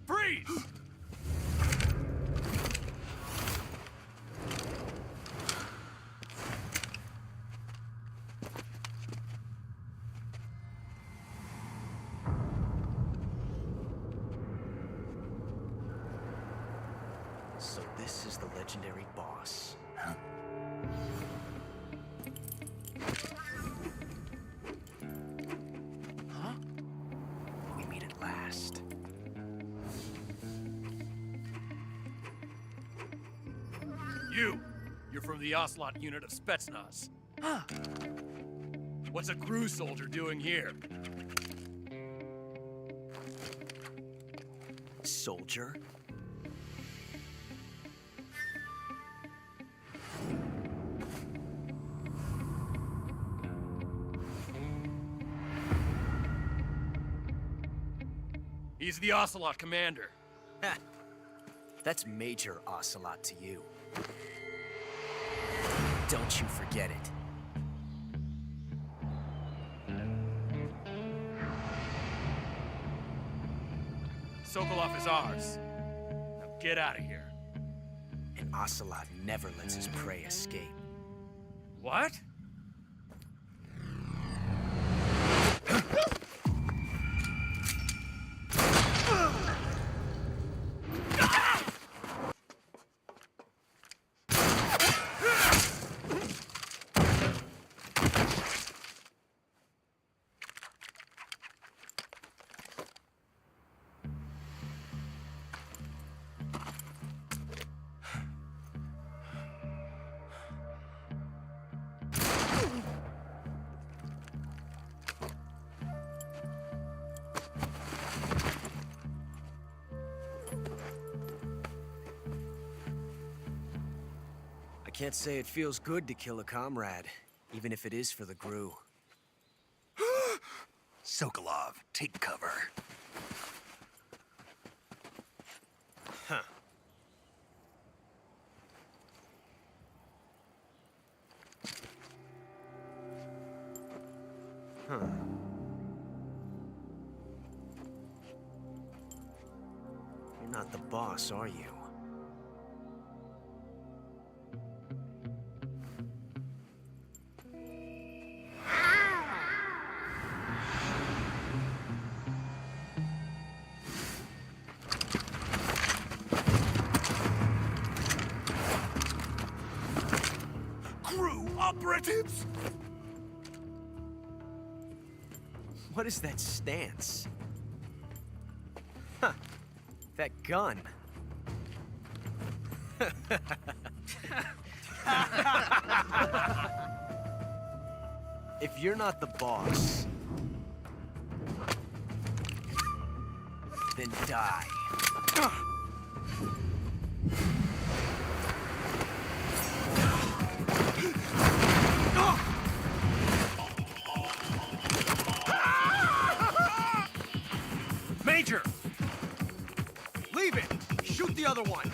Freeze! So this is the legendary boss. Huh? Huh? We meet at last. You're from the Ocelot unit of Spetsnaz. What's a crew soldier doing here? Soldier? He's the Ocelot commander. Ha! That's Major Ocelot to you. Don't you forget it. Sokolov is ours. Now get out of here. And Ocelot never lets his prey escape. What? I can't say it feels good to kill a comrade, even if it is for the GRU. Sokolov, take cover. Huh. Huh. You're not the boss, are you? Crew operatives! What is that stance? Huh. That gun. If you're not the boss, then die. Major! Leave it! Shoot the other one!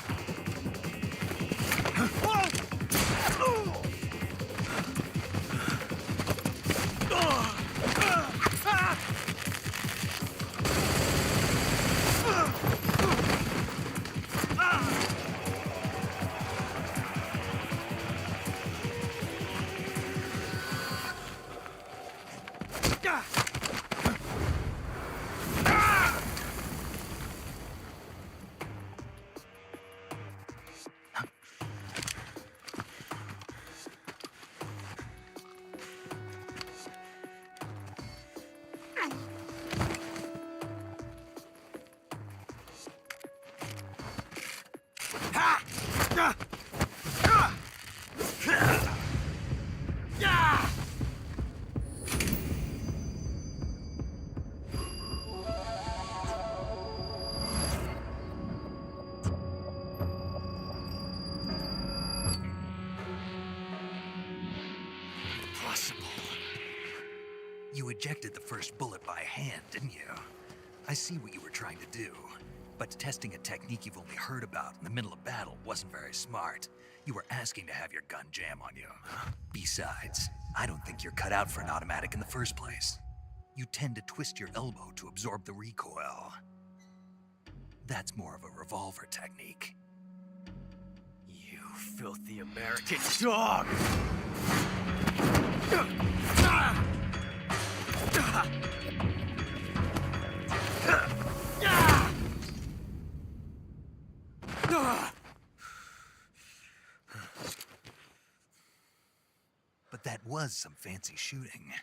Impossible. You ejected the first bullet by hand, didn't you? I see what you were trying to do. But testing a technique you've only heard about in the middle of battle wasn't very smart. You were asking to have your gun jam on you. Besides, I don't think you're cut out for an automatic in the first place. You tend to twist your elbow to absorb the recoil. That's more of a revolver technique. You filthy American dog! But that was some fancy shooting.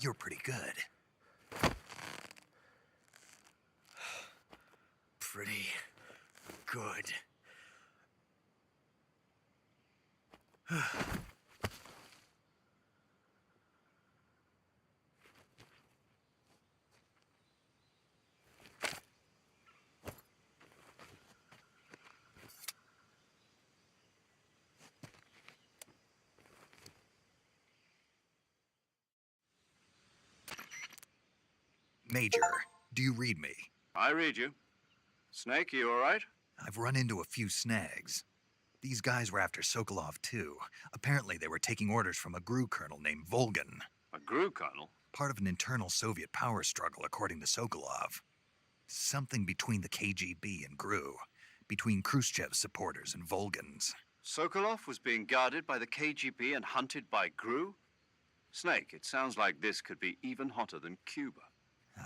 You're pretty good. Pretty good. Major, do you read me? I read you. Snake, you all right? I've run into a few snags. These guys were after Sokolov, too. Apparently, they were taking orders from a GRU colonel named Volgin. A GRU colonel? Part of an internal Soviet power struggle, according to Sokolov. Something between the KGB and GRU. Between Khrushchev's supporters and Volgin's. Sokolov was being guarded by the KGB and hunted by GRU? Snake, it sounds like this could be even hotter than Cuba.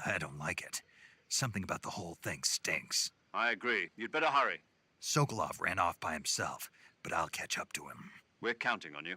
I don't like it. Something about the whole thing stinks. I agree. You'd better hurry. Sokolov ran off by himself, but I'll catch up to him. We're counting on you.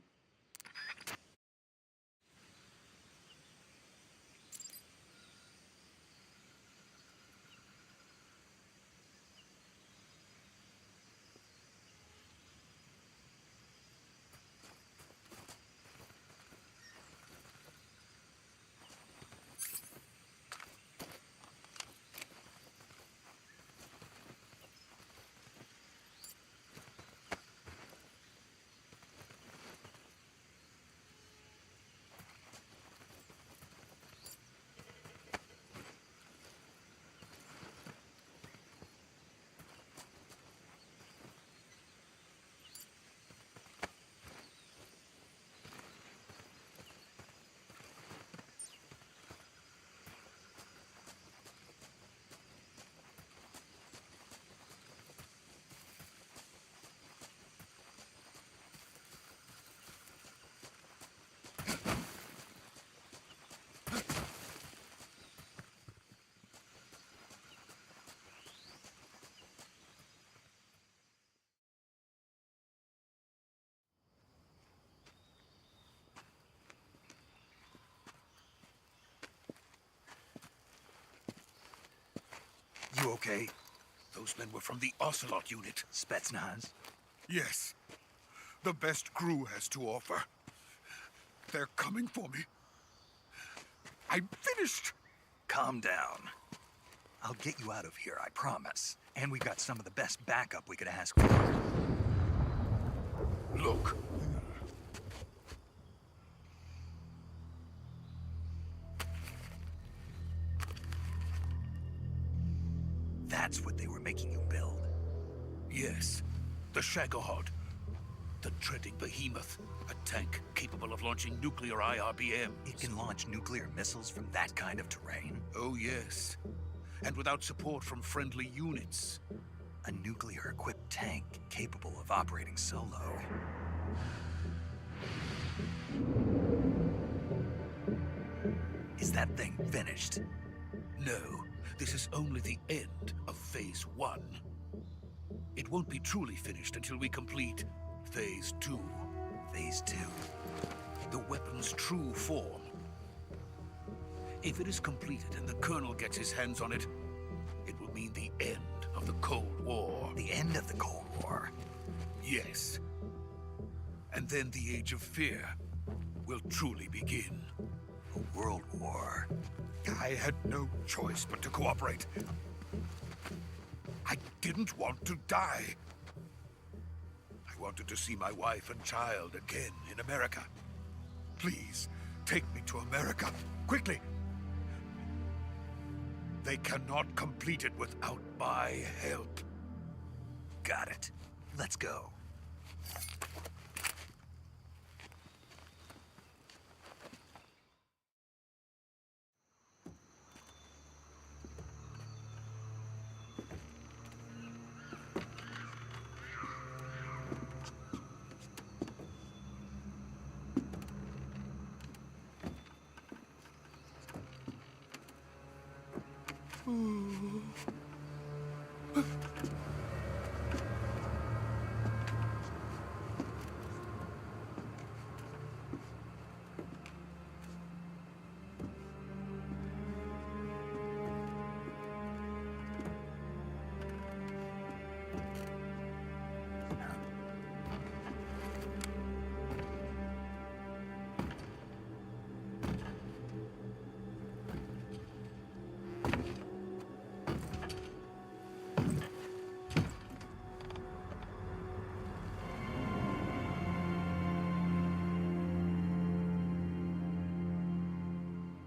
You okay? Those men were from the Ocelot unit. Spetsnaz? Yes. The best GRU has to offer. They're coming for me. I'm finished. Calm down. I'll get you out of here, I promise. And we got some of the best backup we could ask for. Look. That's what they were making you build? Yes. The Shagohod. The treading behemoth. A tank capable of launching nuclear IRBMs. It can launch nuclear missiles from that kind of terrain? Oh, yes. And without support from friendly units. A nuclear-equipped tank capable of operating solo. Is that thing finished? No. This is only the end of Phase 1. It won't be truly finished until we complete Phase 2. Phase 2? The weapon's true form. If it is completed and the Colonel gets his hands on it, it will mean the end of the Cold War. The end of the Cold War? Yes. And then the Age of Fear will truly begin. A world war? I had no choice but to cooperate. I didn't want to die. I wanted to see my wife and child again in America. Please, take me to America, quickly. They cannot complete it without my help. Got it. Let's go.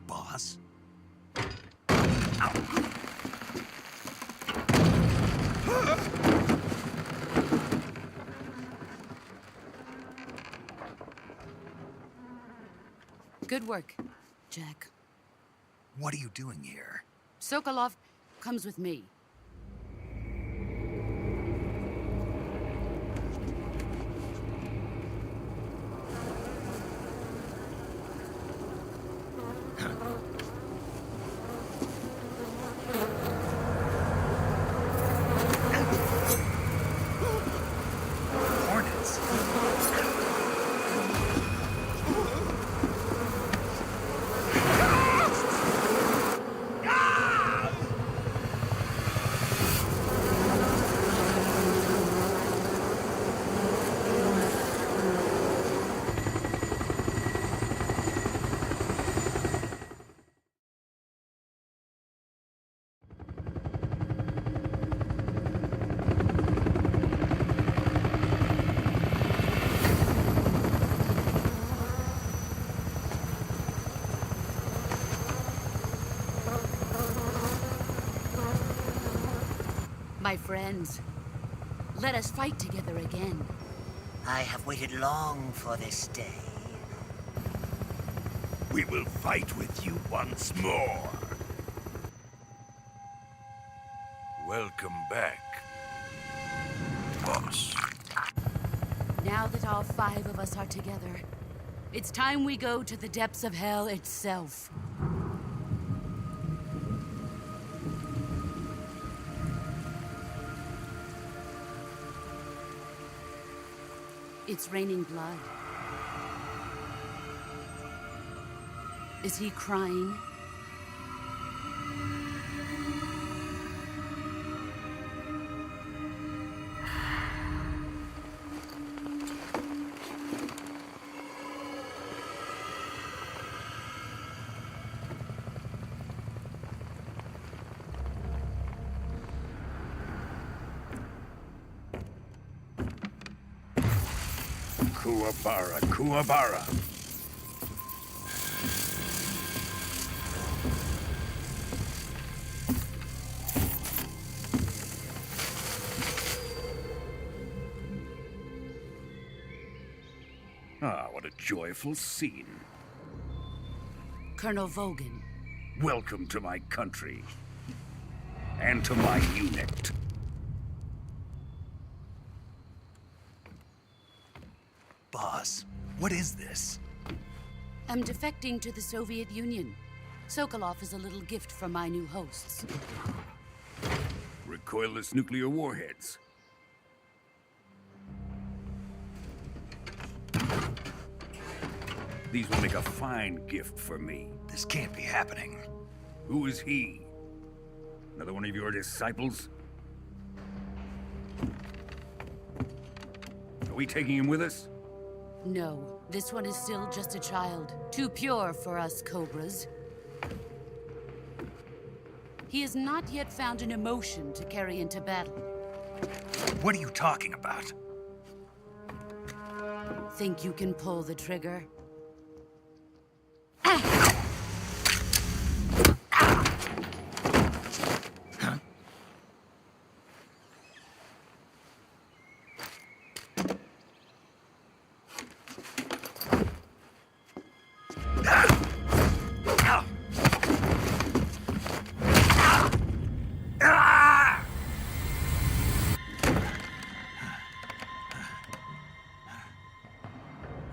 Boss? Good work, Jack. What are you doing here? Sokolov comes with me. Hornets? My friends, let us fight together again. I have waited long for this day. We will fight with you once more. Welcome back, boss. Now that all 5 of us are together, it's time we go to the depths of hell itself. It's raining blood. Is he crying? Kuwabara, Kuwabara. Ah, what a joyful scene. Colonel Volgin. Welcome to my country. And to my unit. Boss, what is this? I'm defecting to the Soviet Union. Sokolov is a little gift from my new hosts. Recoilless nuclear warheads. These will make a fine gift for me. This can't be happening. Who is he? Another one of your disciples? Are we taking him with us? No, this one is still just a child. Too pure for us Cobras. He has not yet found an emotion to carry into battle. What are you talking about? Think you can pull the trigger?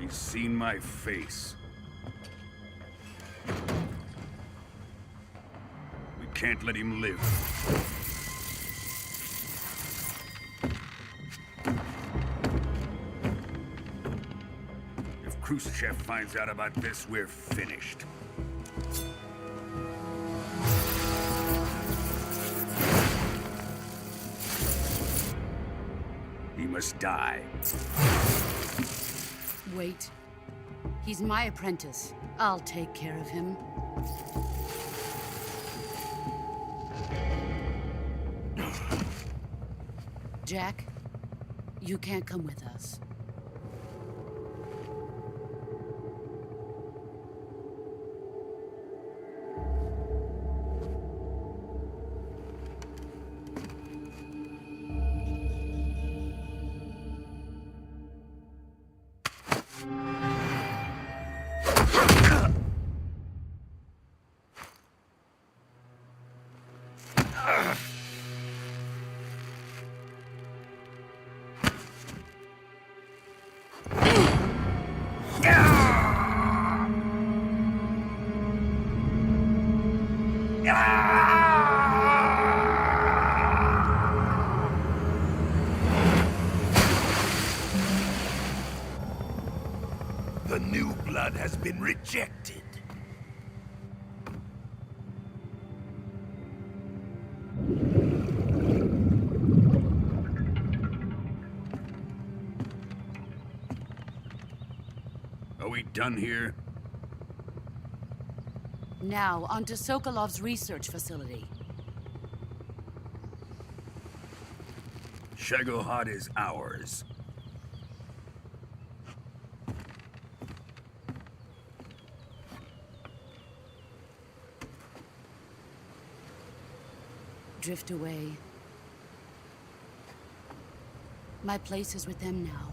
He's seen my face. We can't let him live. If Khrushchev finds out about this, we're finished. He must die. Wait. He's my apprentice. I'll take care of him. Jack, you can't come with us. The new blood has been rejected. Are we done here? Now, onto Sokolov's research facility. Shagohod is ours. Drift away. My place is with them now.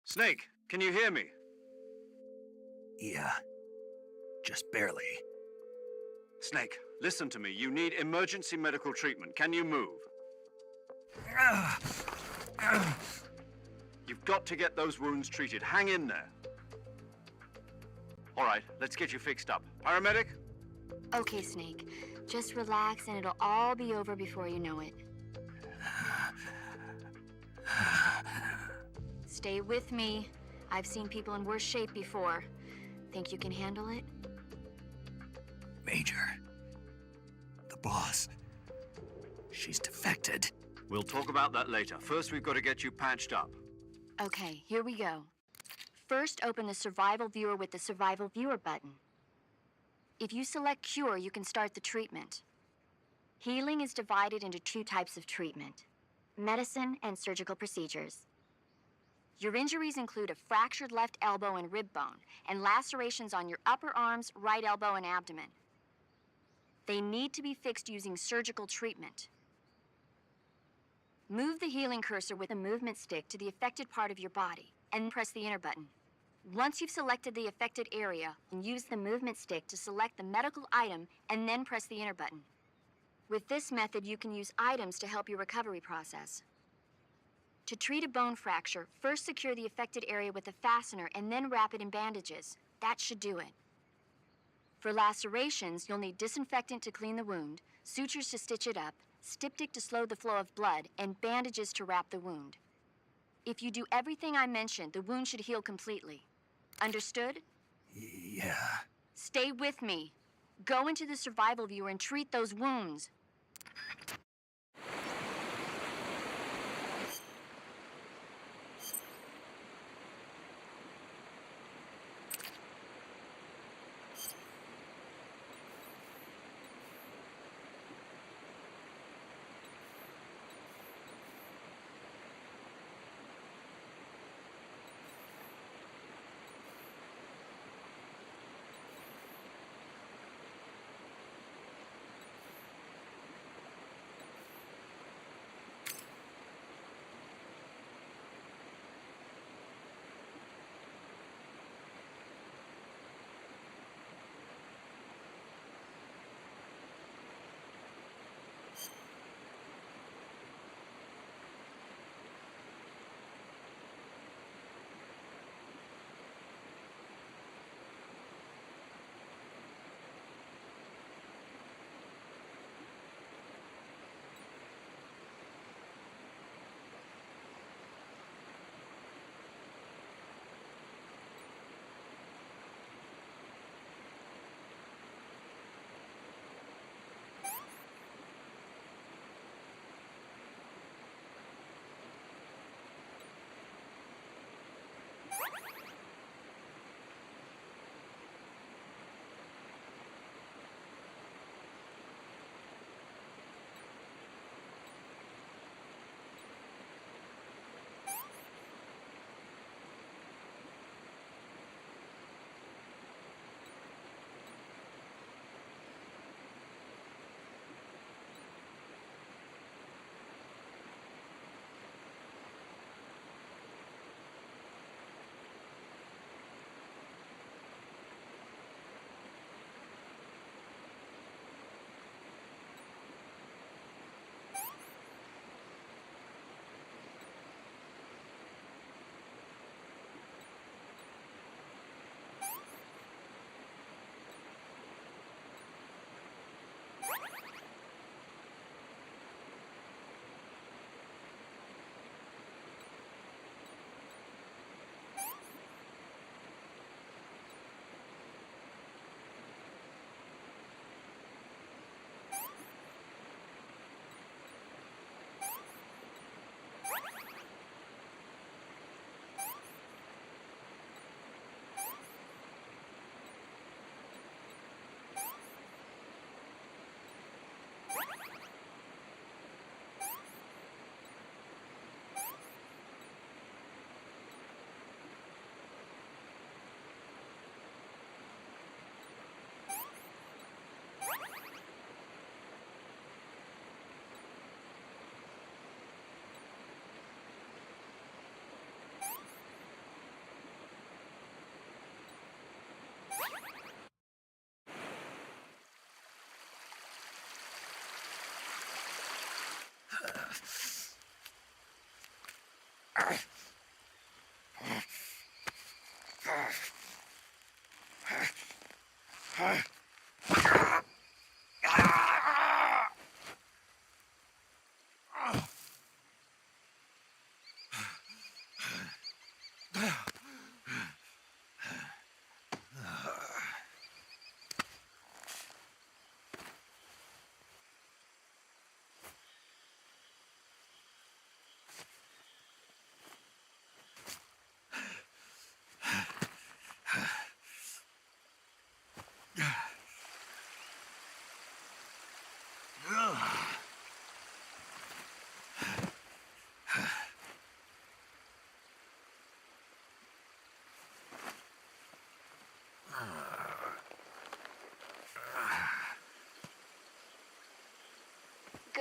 Snake, can you hear me? Yeah. Just barely. Snake, listen to me. You need emergency medical treatment. Can you move? You've got to get those wounds treated. Hang in there. All right, let's get you fixed up. Paramedic? Okay, Snake. Just relax and it'll all be over before you know it. Stay with me. I've seen people in worse shape before. Think you can handle it? Major. The boss. She's defected. We'll talk about that later. First, we've got to get you patched up. Okay, here we go. First, open the Survival Viewer with the Survival Viewer button. If you select Cure, you can start the treatment. Healing is divided into two types of treatment: medicine and surgical procedures. Your injuries include a fractured left elbow and rib bone, and lacerations on your upper arms, right elbow, and abdomen. They need to be fixed using surgical treatment. Move the healing cursor with a movement stick to the affected part of your body, and press the enter button. Once you've selected the affected area, use the movement stick to select the medical item, and then press the enter button. With this method, you can use items to help your recovery process. To treat a bone fracture, first secure the affected area with a fastener and then wrap it in bandages. That should do it. For lacerations, you'll need disinfectant to clean the wound, sutures to stitch it up, styptic to slow the flow of blood, and bandages to wrap the wound. If you do everything I mentioned, the wound should heal completely. Understood? Yeah. Stay with me. Go into the Survival Viewer and treat those wounds.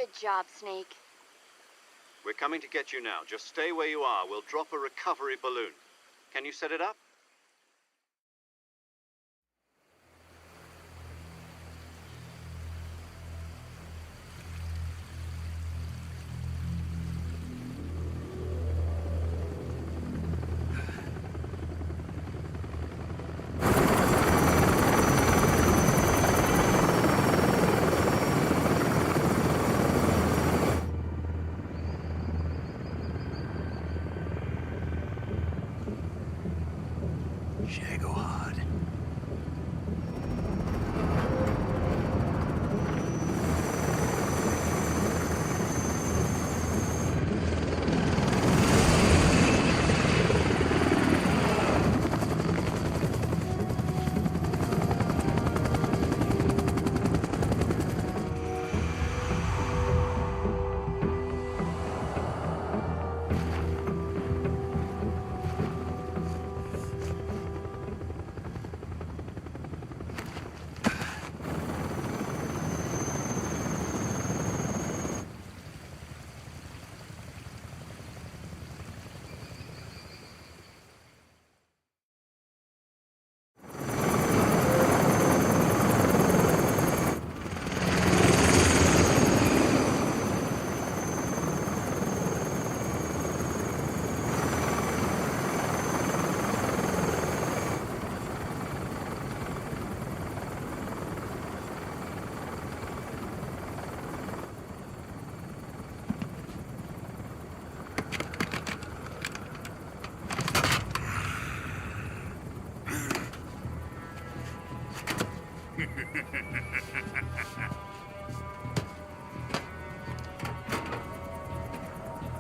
Good job, Snake. We're coming to get you now. Just stay where you are. We'll drop a recovery balloon. Can you set it up? Shagohod.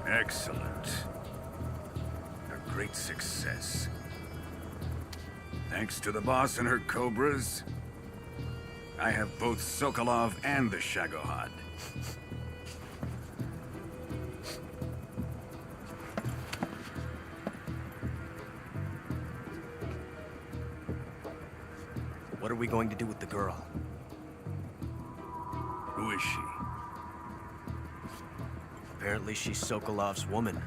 Excellent. A great success. Thanks to the boss and her Cobras, I have both Sokolov and the Shagohod. What are we going to do with the girl? Who is she? Apparently she's Sokolov's woman.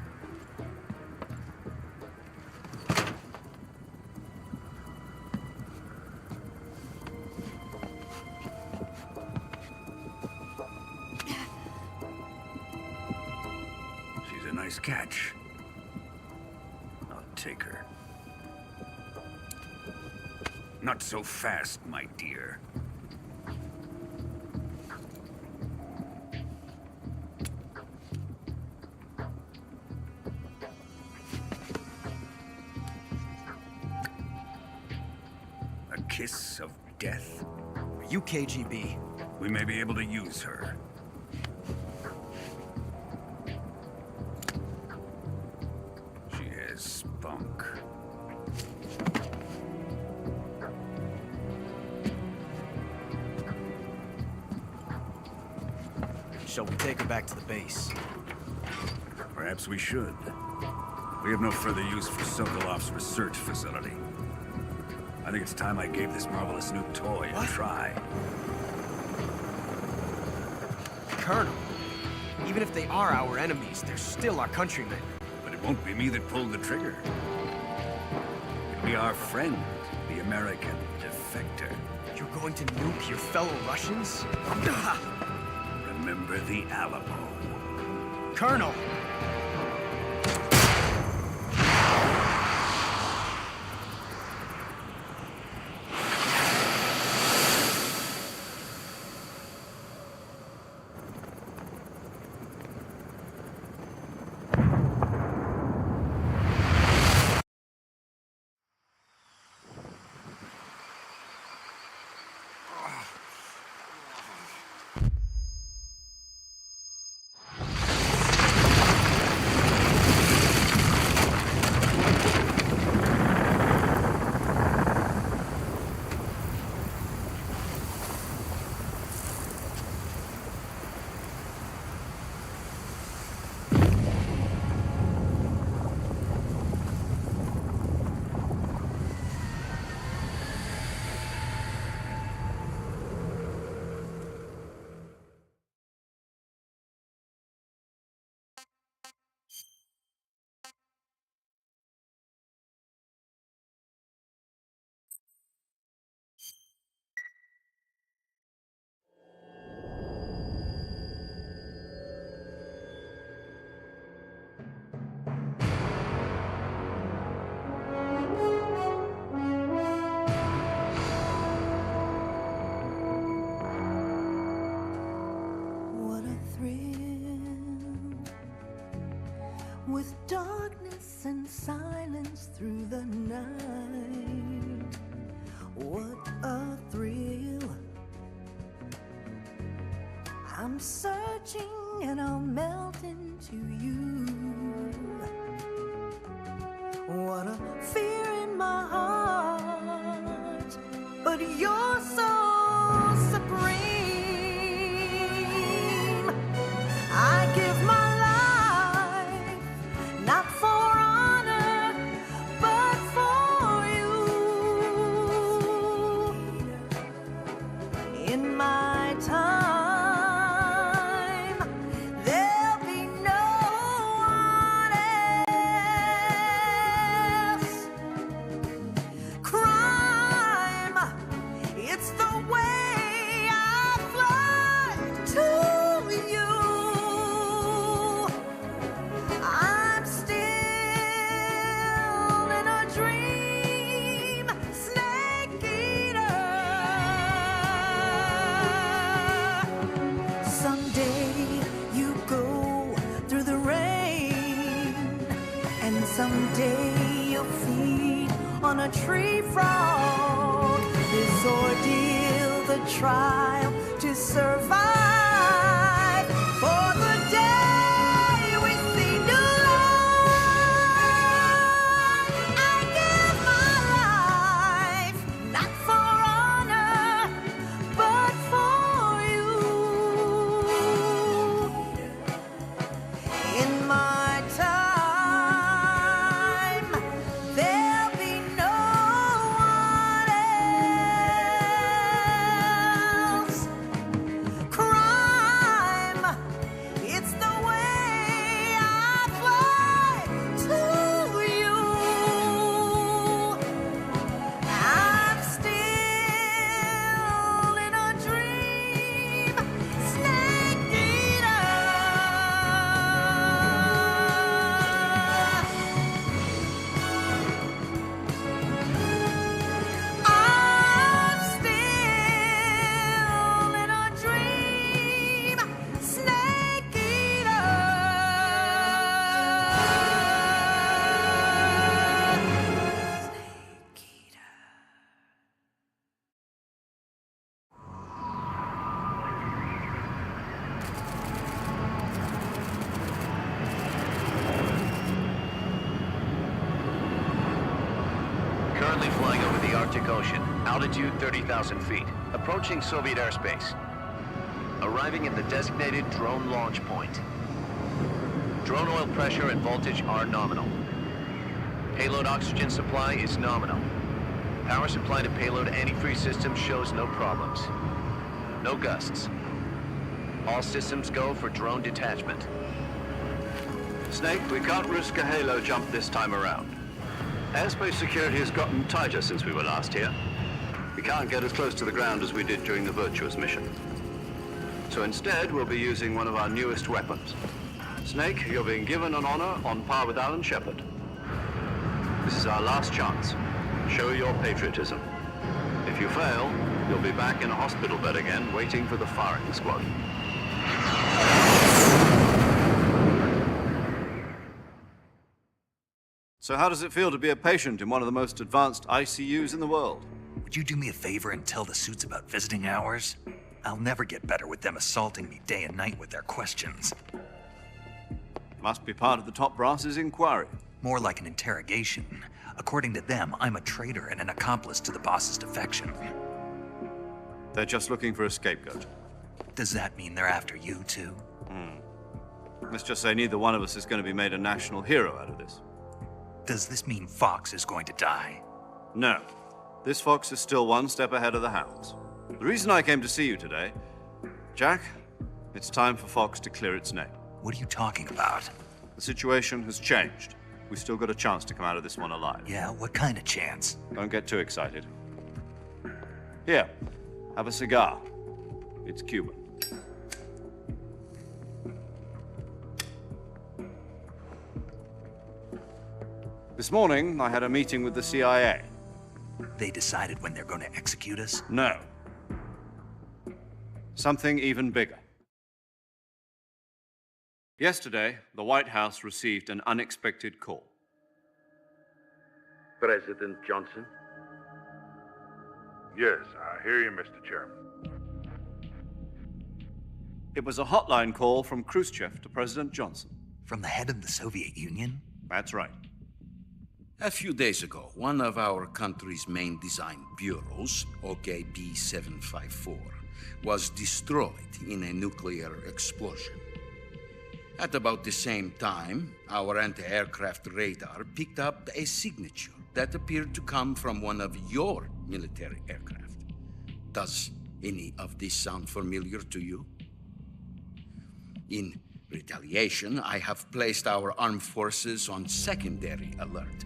She's a nice catch. I'll take her. Not so fast, my dear. A kiss of death? Are you KGB? We may be able to use her. She has spunk. Shall we take her back to the base? Perhaps we should. We have no further use for Sokolov's research facility. I think it's time I gave this marvelous new toy a try. Colonel, even if they are our enemies, they're still our countrymen. But it won't be me that pulled the trigger. It'll be our friend, the American defector. You're going to nuke your fellow Russians? Remember the Alamo. Colonel! with darkness and silence through the night. What a thrill. I'm searching and I'll melt into you. What a fear in my heart, but you're so supreme. I give my life, not for honor, but for you. In my time, there'll be no one else. Crime, it's the way I fly to you. I'm still in a dream, snake eater. Someday you go through the rain, and someday you'll feed on a tree frog. This ordeal, the trial to survive for the day we see new light. I give my life, not for honor, but for you. In my time, there'll be no one else. Crime, it's the way I fly to you. I'm still in a dream, snake eater. I'm still in a dream, snake eater. Snake eater. Currently flying over the Arctic Ocean, altitude 30,000 feet, approaching Soviet airspace. Arriving at the designated drone launch point. Drone oil pressure and voltage are nominal. Payload oxygen supply is nominal. Power supply to payload antifreeze system shows no problems. No gusts. All systems go for drone detachment. Snake, we can't risk a halo jump this time around. Airspace security has gotten tighter since we were last here. We can't get as close to the ground as we did during the Virtuous mission. So instead, we'll be using one of our newest weapons. Snake, you're being given an honor on par with Alan Shepard. This is our last chance. Show your patriotism. If you fail, you'll be back in a hospital bed again, waiting for the firing squad. So how does it feel to be a patient in one of the most advanced ICUs in the world? Would you do me a favor and tell the suits about visiting hours? I'll never get better with them assaulting me day and night with their questions. Must be part of the top brass's inquiry. More like an interrogation. According to them, I'm a traitor and an accomplice to the boss's defection. They're just looking for a scapegoat. Does that mean they're after you, too? Let's just say neither one of us is going to be made a national hero out of this. Does this mean Fox is going to die? No. This fox is still one step ahead of the hounds. The reason I came to see you today, Jack, it's time for Fox to clear its name. What are you talking about? The situation has changed. We've still got a chance to come out of this one alive. Yeah, what kind of chance? Don't get too excited. Here, have a cigar. It's Cuban. This morning, I had a meeting with the CIA. They decided when they're going to execute us? No. Something even bigger. Yesterday, the White House received an unexpected call. President Johnson? Yes, I hear you, Mr. Chairman. It was a hotline call from Khrushchev to President Johnson. From the head of the Soviet Union? That's right. A few days ago, one of our country's main design bureaus, OKB 754, was destroyed in a nuclear explosion. At about the same time, our anti-aircraft radar picked up a signature that appeared to come from one of your military aircraft. Does any of this sound familiar to you? In retaliation, I have placed our armed forces on secondary alert.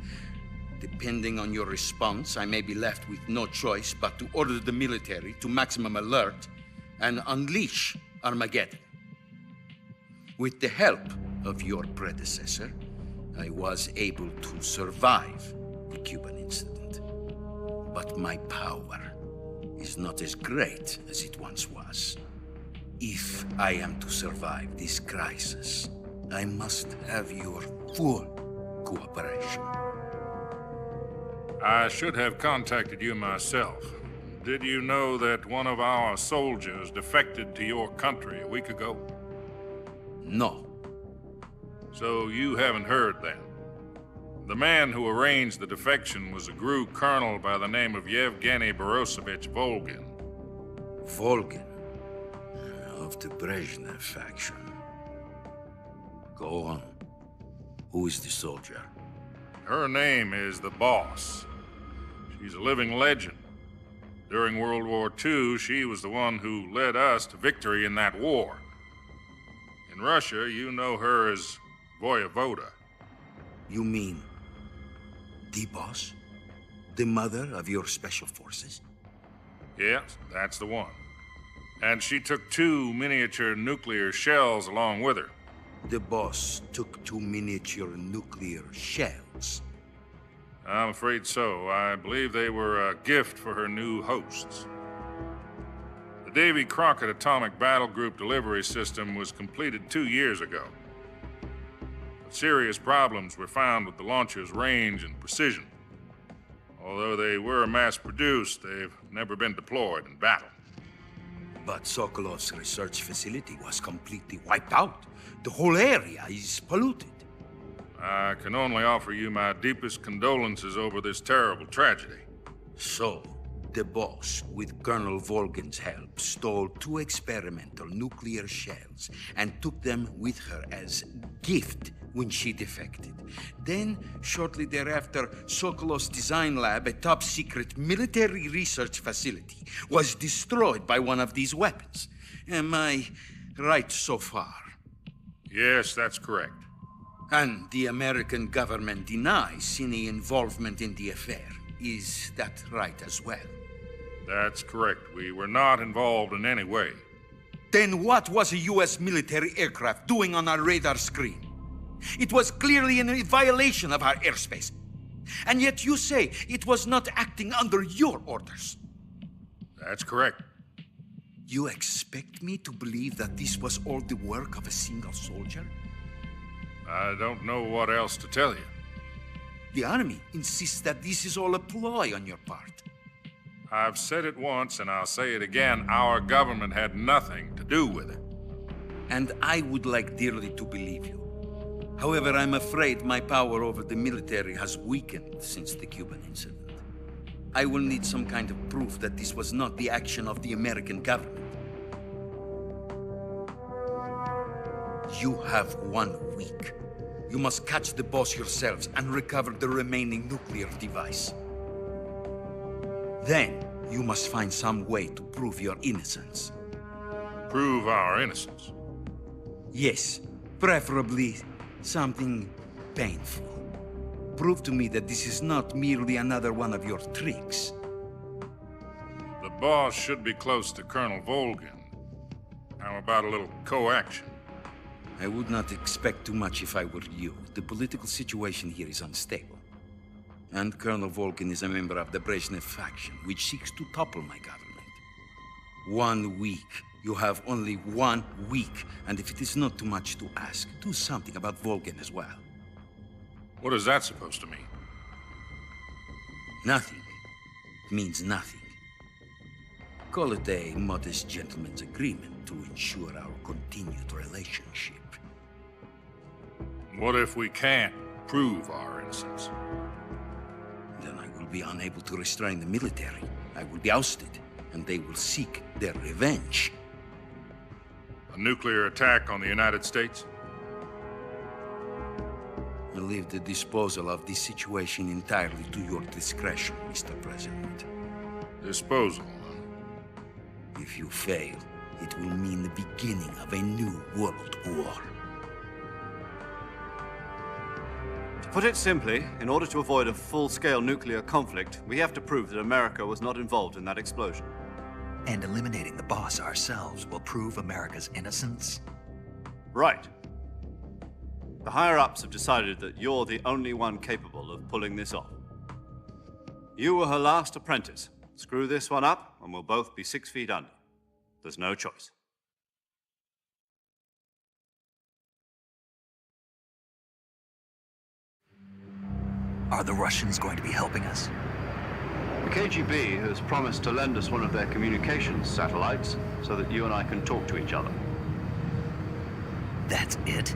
Depending on your response, I may be left with no choice but to order the military to maximum alert and unleash Armageddon. With the help of your predecessor, I was able to survive the Cuban incident. But my power is not as great as it once was. If I am to survive this crisis, I must have your full cooperation. I should have contacted you myself. Did you know that one of our soldiers defected to your country a week ago? No. So you haven't heard then? The man who arranged the defection was a GRU colonel by the name of Yevgeny Borisovich Volgin. Volgin? Of the Brezhnev faction. Go on. Who is the soldier? Her name is the Boss. She's a living legend. During World War II, she was the one who led us to victory in that war. In Russia, you know her as Voyevoda. You mean the Boss? The mother of your special forces? Yes, that's the one. And she took 2 miniature nuclear shells along with her. The Boss took 2 miniature nuclear shells? I'm afraid so. I believe they were a gift for her new hosts. The Davy Crockett Atomic Battle Group delivery system was completed 2 years ago. But serious problems were found with the launcher's range and precision. Although they were mass-produced, they've never been deployed in battle. But Sokolov's research facility was completely wiped out. The whole area is polluted. I can only offer you my deepest condolences over this terrible tragedy. So, the Boss, with Colonel Volgin's help, stole 2 experimental nuclear shells and took them with her as gift when she defected. Then, shortly thereafter, Sokolov's design lab, a top-secret military research facility, was destroyed by one of these weapons. Am I right so far? Yes, that's correct. And the American government denies any involvement in the affair. Is that right as well? That's correct. We were not involved in any way. Then what was a U.S. military aircraft doing on our radar screen? It was clearly in violation of our airspace. And yet you say it was not acting under your orders. That's correct. You expect me to believe that this was all the work of a single soldier? I don't know what else to tell you. The Army insists that this is all a ploy on your part. I've said it once and I'll say it again. Our government had nothing to do with it. And I would like dearly to believe you. However, I'm afraid my power over the military has weakened since the Cuban incident. I will need some kind of proof that this was not the action of the American government. You have 1 week. You must catch the Boss yourselves and recover the remaining nuclear device. Then, you must find some way to prove your innocence. Prove our innocence? Yes, preferably something painful. Prove to me that this is not merely another one of your tricks. The Boss should be close to Colonel Volgin. How about a little co-action? I would not expect too much if I were you. The political situation here is unstable. And Colonel Volgin is a member of the Brezhnev faction, which seeks to topple my government. 1 week You have only 1 week, and if it is not too much to ask, do something about Volgin as well. What is that supposed to mean? Nothing means nothing. Call it a modest gentleman's agreement to ensure our continued relationship. What if we can't prove our innocence? Then I will be unable to restrain the military. I will be ousted, and they will seek their revenge. A nuclear attack on the United States? I leave the disposal of this situation entirely to your discretion, Mr. President. Disposal? If you fail, it will mean the beginning of a new world war. To put it simply, in order to avoid a full-scale nuclear conflict, we have to prove that America was not involved in that explosion. And eliminating the boss ourselves will prove America's innocence? Right. The higher-ups have decided that you're the only one capable of pulling this off. You were her last apprentice. Screw this one up, and we'll both be 6 feet under. There's no choice. Are the Russians going to be helping us? The KGB has promised to lend us one of their communications satellites so that you and I can talk to each other. That's it?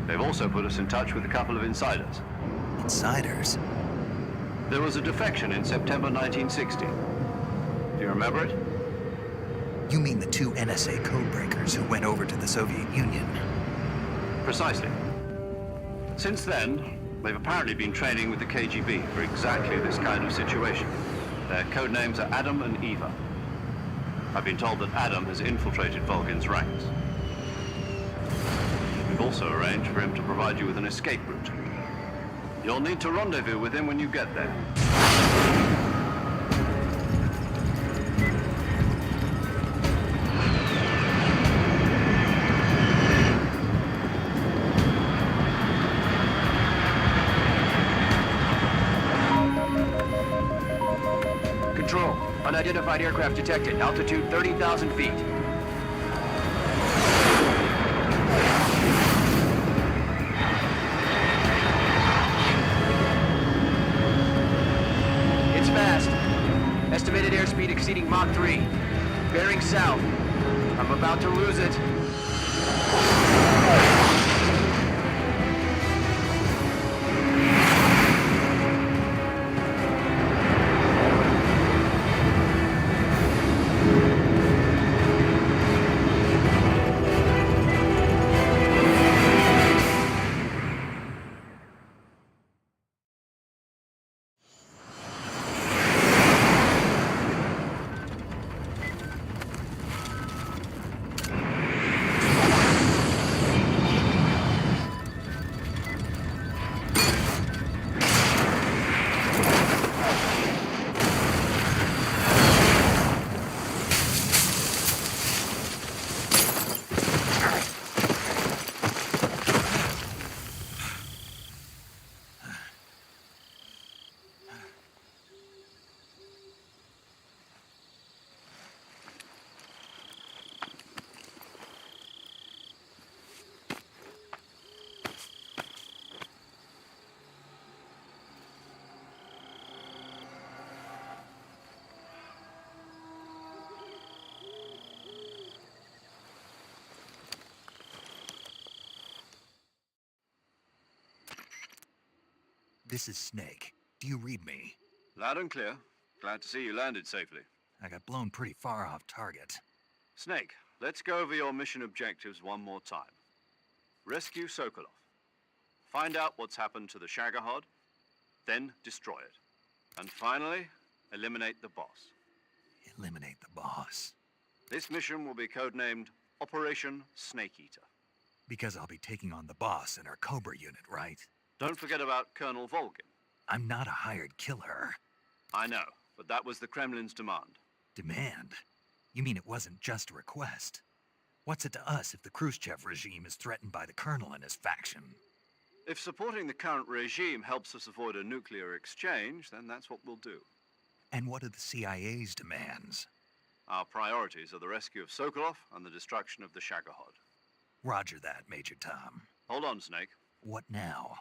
They've also put us in touch with a couple of insiders. Insiders? There was a defection in September 1960. Do you remember it? You mean the 2 NSA codebreakers who went over to the Soviet Union? Precisely. Since then, they've apparently been training with the KGB for exactly this kind of situation. Their codenames are Adam and Eva. I've been told that Adam has infiltrated Volgin's ranks. We've also arranged for him to provide you with an escape route. You'll need to rendezvous with him when you get there. Control, unidentified aircraft detected. Altitude 30,000 feet. It's fast. Estimated airspeed exceeding Mach 3. Bearing south. I'm about to lose it. This is Snake. Do you read me? Loud and clear. Glad to see you landed safely. I got blown pretty far off target. Snake, let's go over your mission objectives one more time. Rescue Sokolov. Find out what's happened to the Shagohod, then destroy it. And finally, eliminate the boss. Eliminate the boss? This mission will be codenamed Operation Snake Eater. Because I'll be taking on the boss in our Cobra unit, right? Don't forget about Colonel Volgin. I'm not a hired killer. I know, but that was the Kremlin's demand. Demand? You mean it wasn't just a request? What's it to us if the Khrushchev regime is threatened by the Colonel and his faction? If supporting the current regime helps us avoid a nuclear exchange, then that's what we'll do. And what are the CIA's demands? Our priorities are the rescue of Sokolov and the destruction of the Shagohod. Roger that, Major Tom. Hold on, Snake. What now?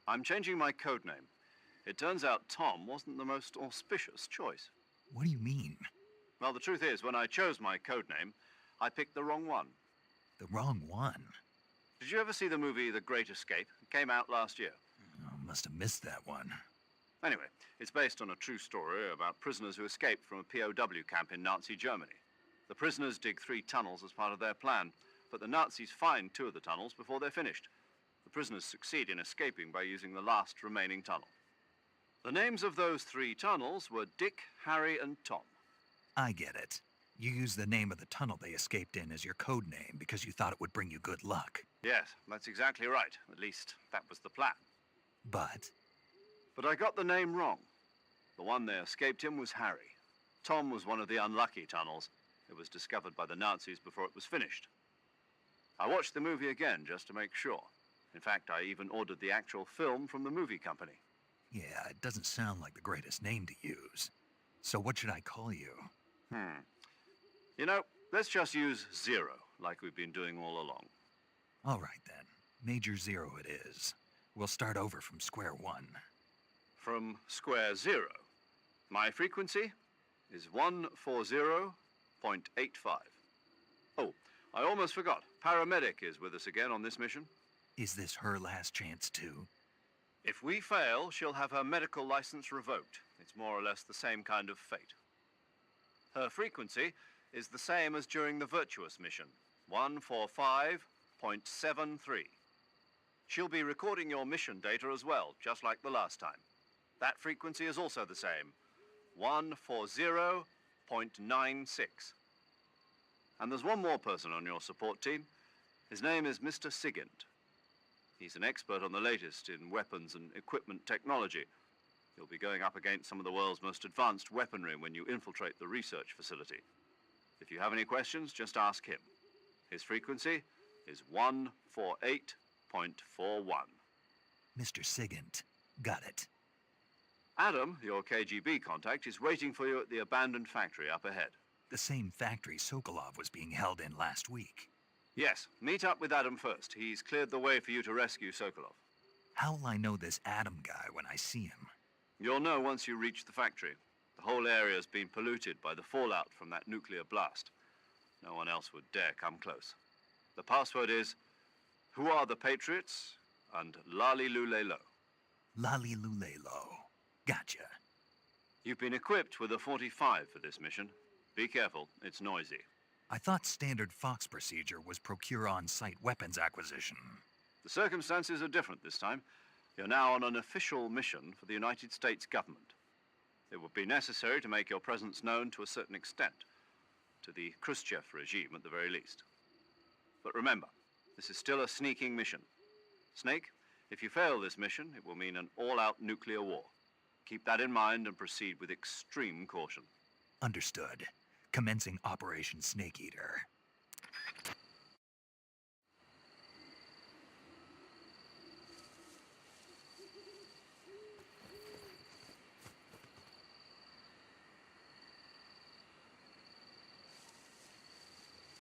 I'm changing my codename. It turns out Tom wasn't the most auspicious choice. What do you mean? Well, the truth is, when I chose my codename, I picked the wrong one. The wrong one? Did you ever see the movie The Great Escape? It came out last year. Oh, must have missed that one. Anyway, it's based on a true story about prisoners who escaped from a POW camp in Nazi Germany. The prisoners dig 3 tunnels as part of their plan, but the Nazis find 2 of the tunnels before they're finished. The prisoners succeed in escaping by using the last remaining tunnel. The names of those 3 tunnels were Dick, Harry, and Tom. I get it. You used the name of the tunnel they escaped in as your code name because you thought it would bring you good luck. Yes, that's exactly right. At least, that was the plan. But I got the name wrong. The one they escaped in was Harry. Tom was one of the unlucky tunnels. It was discovered by the Nazis before it was finished. I watched the movie again just to make sure. In fact, I even ordered the actual film from the movie company. yeah, it doesn't sound like the greatest name to use. So what should I call you? You know, let's just use Zero, like we've been doing all along. All right, then. Major Zero it is. We'll start over from square one. From square 0. My frequency is 140.85. Oh, I almost forgot. Paramedic is with us again on this mission. Is this her last chance, too? If we fail, she'll have her medical license revoked. It's more or less the same kind of fate. Her frequency is the same as during the Virtuous mission, 145.73. She'll be recording your mission data as well, just like the last time. That frequency is also the same, 140.96. And there's one more person on your support team. His name is Mr. Sigint. He's an expert on the latest in weapons and equipment technology. You'll be going up against some of the world's most advanced weaponry when you infiltrate the research facility. If you have any questions, just ask him. His frequency is 148.41. Mr. Sigint. Got it. Adam, your KGB contact, is waiting for you at the abandoned factory up ahead. The same factory Sokolov was being held in last week. Yes, meet up with Adam first. He's cleared the way for you to rescue Sokolov. How will I know this Adam guy when I see him? You'll know once you reach the factory. The whole area's been polluted by the fallout from that nuclear blast. No one else would dare come close. The password is, "Who are the Patriots?" and Lali Lule Lo. Lali Lule Lo. Gotcha. You've been equipped with a 45 for this mission. Be careful, it's noisy. I thought standard Fox procedure was procure on-site weapons acquisition. The circumstances are different this time. You're now on an official mission for the United States government. It would be necessary to make your presence known to a certain extent, to the Khrushchev regime at the very least. But remember, this is still a sneaking mission. Snake, if you fail this mission, it will mean an all-out nuclear war. Keep that in mind and proceed with extreme caution. Understood. Commencing Operation Snake Eater.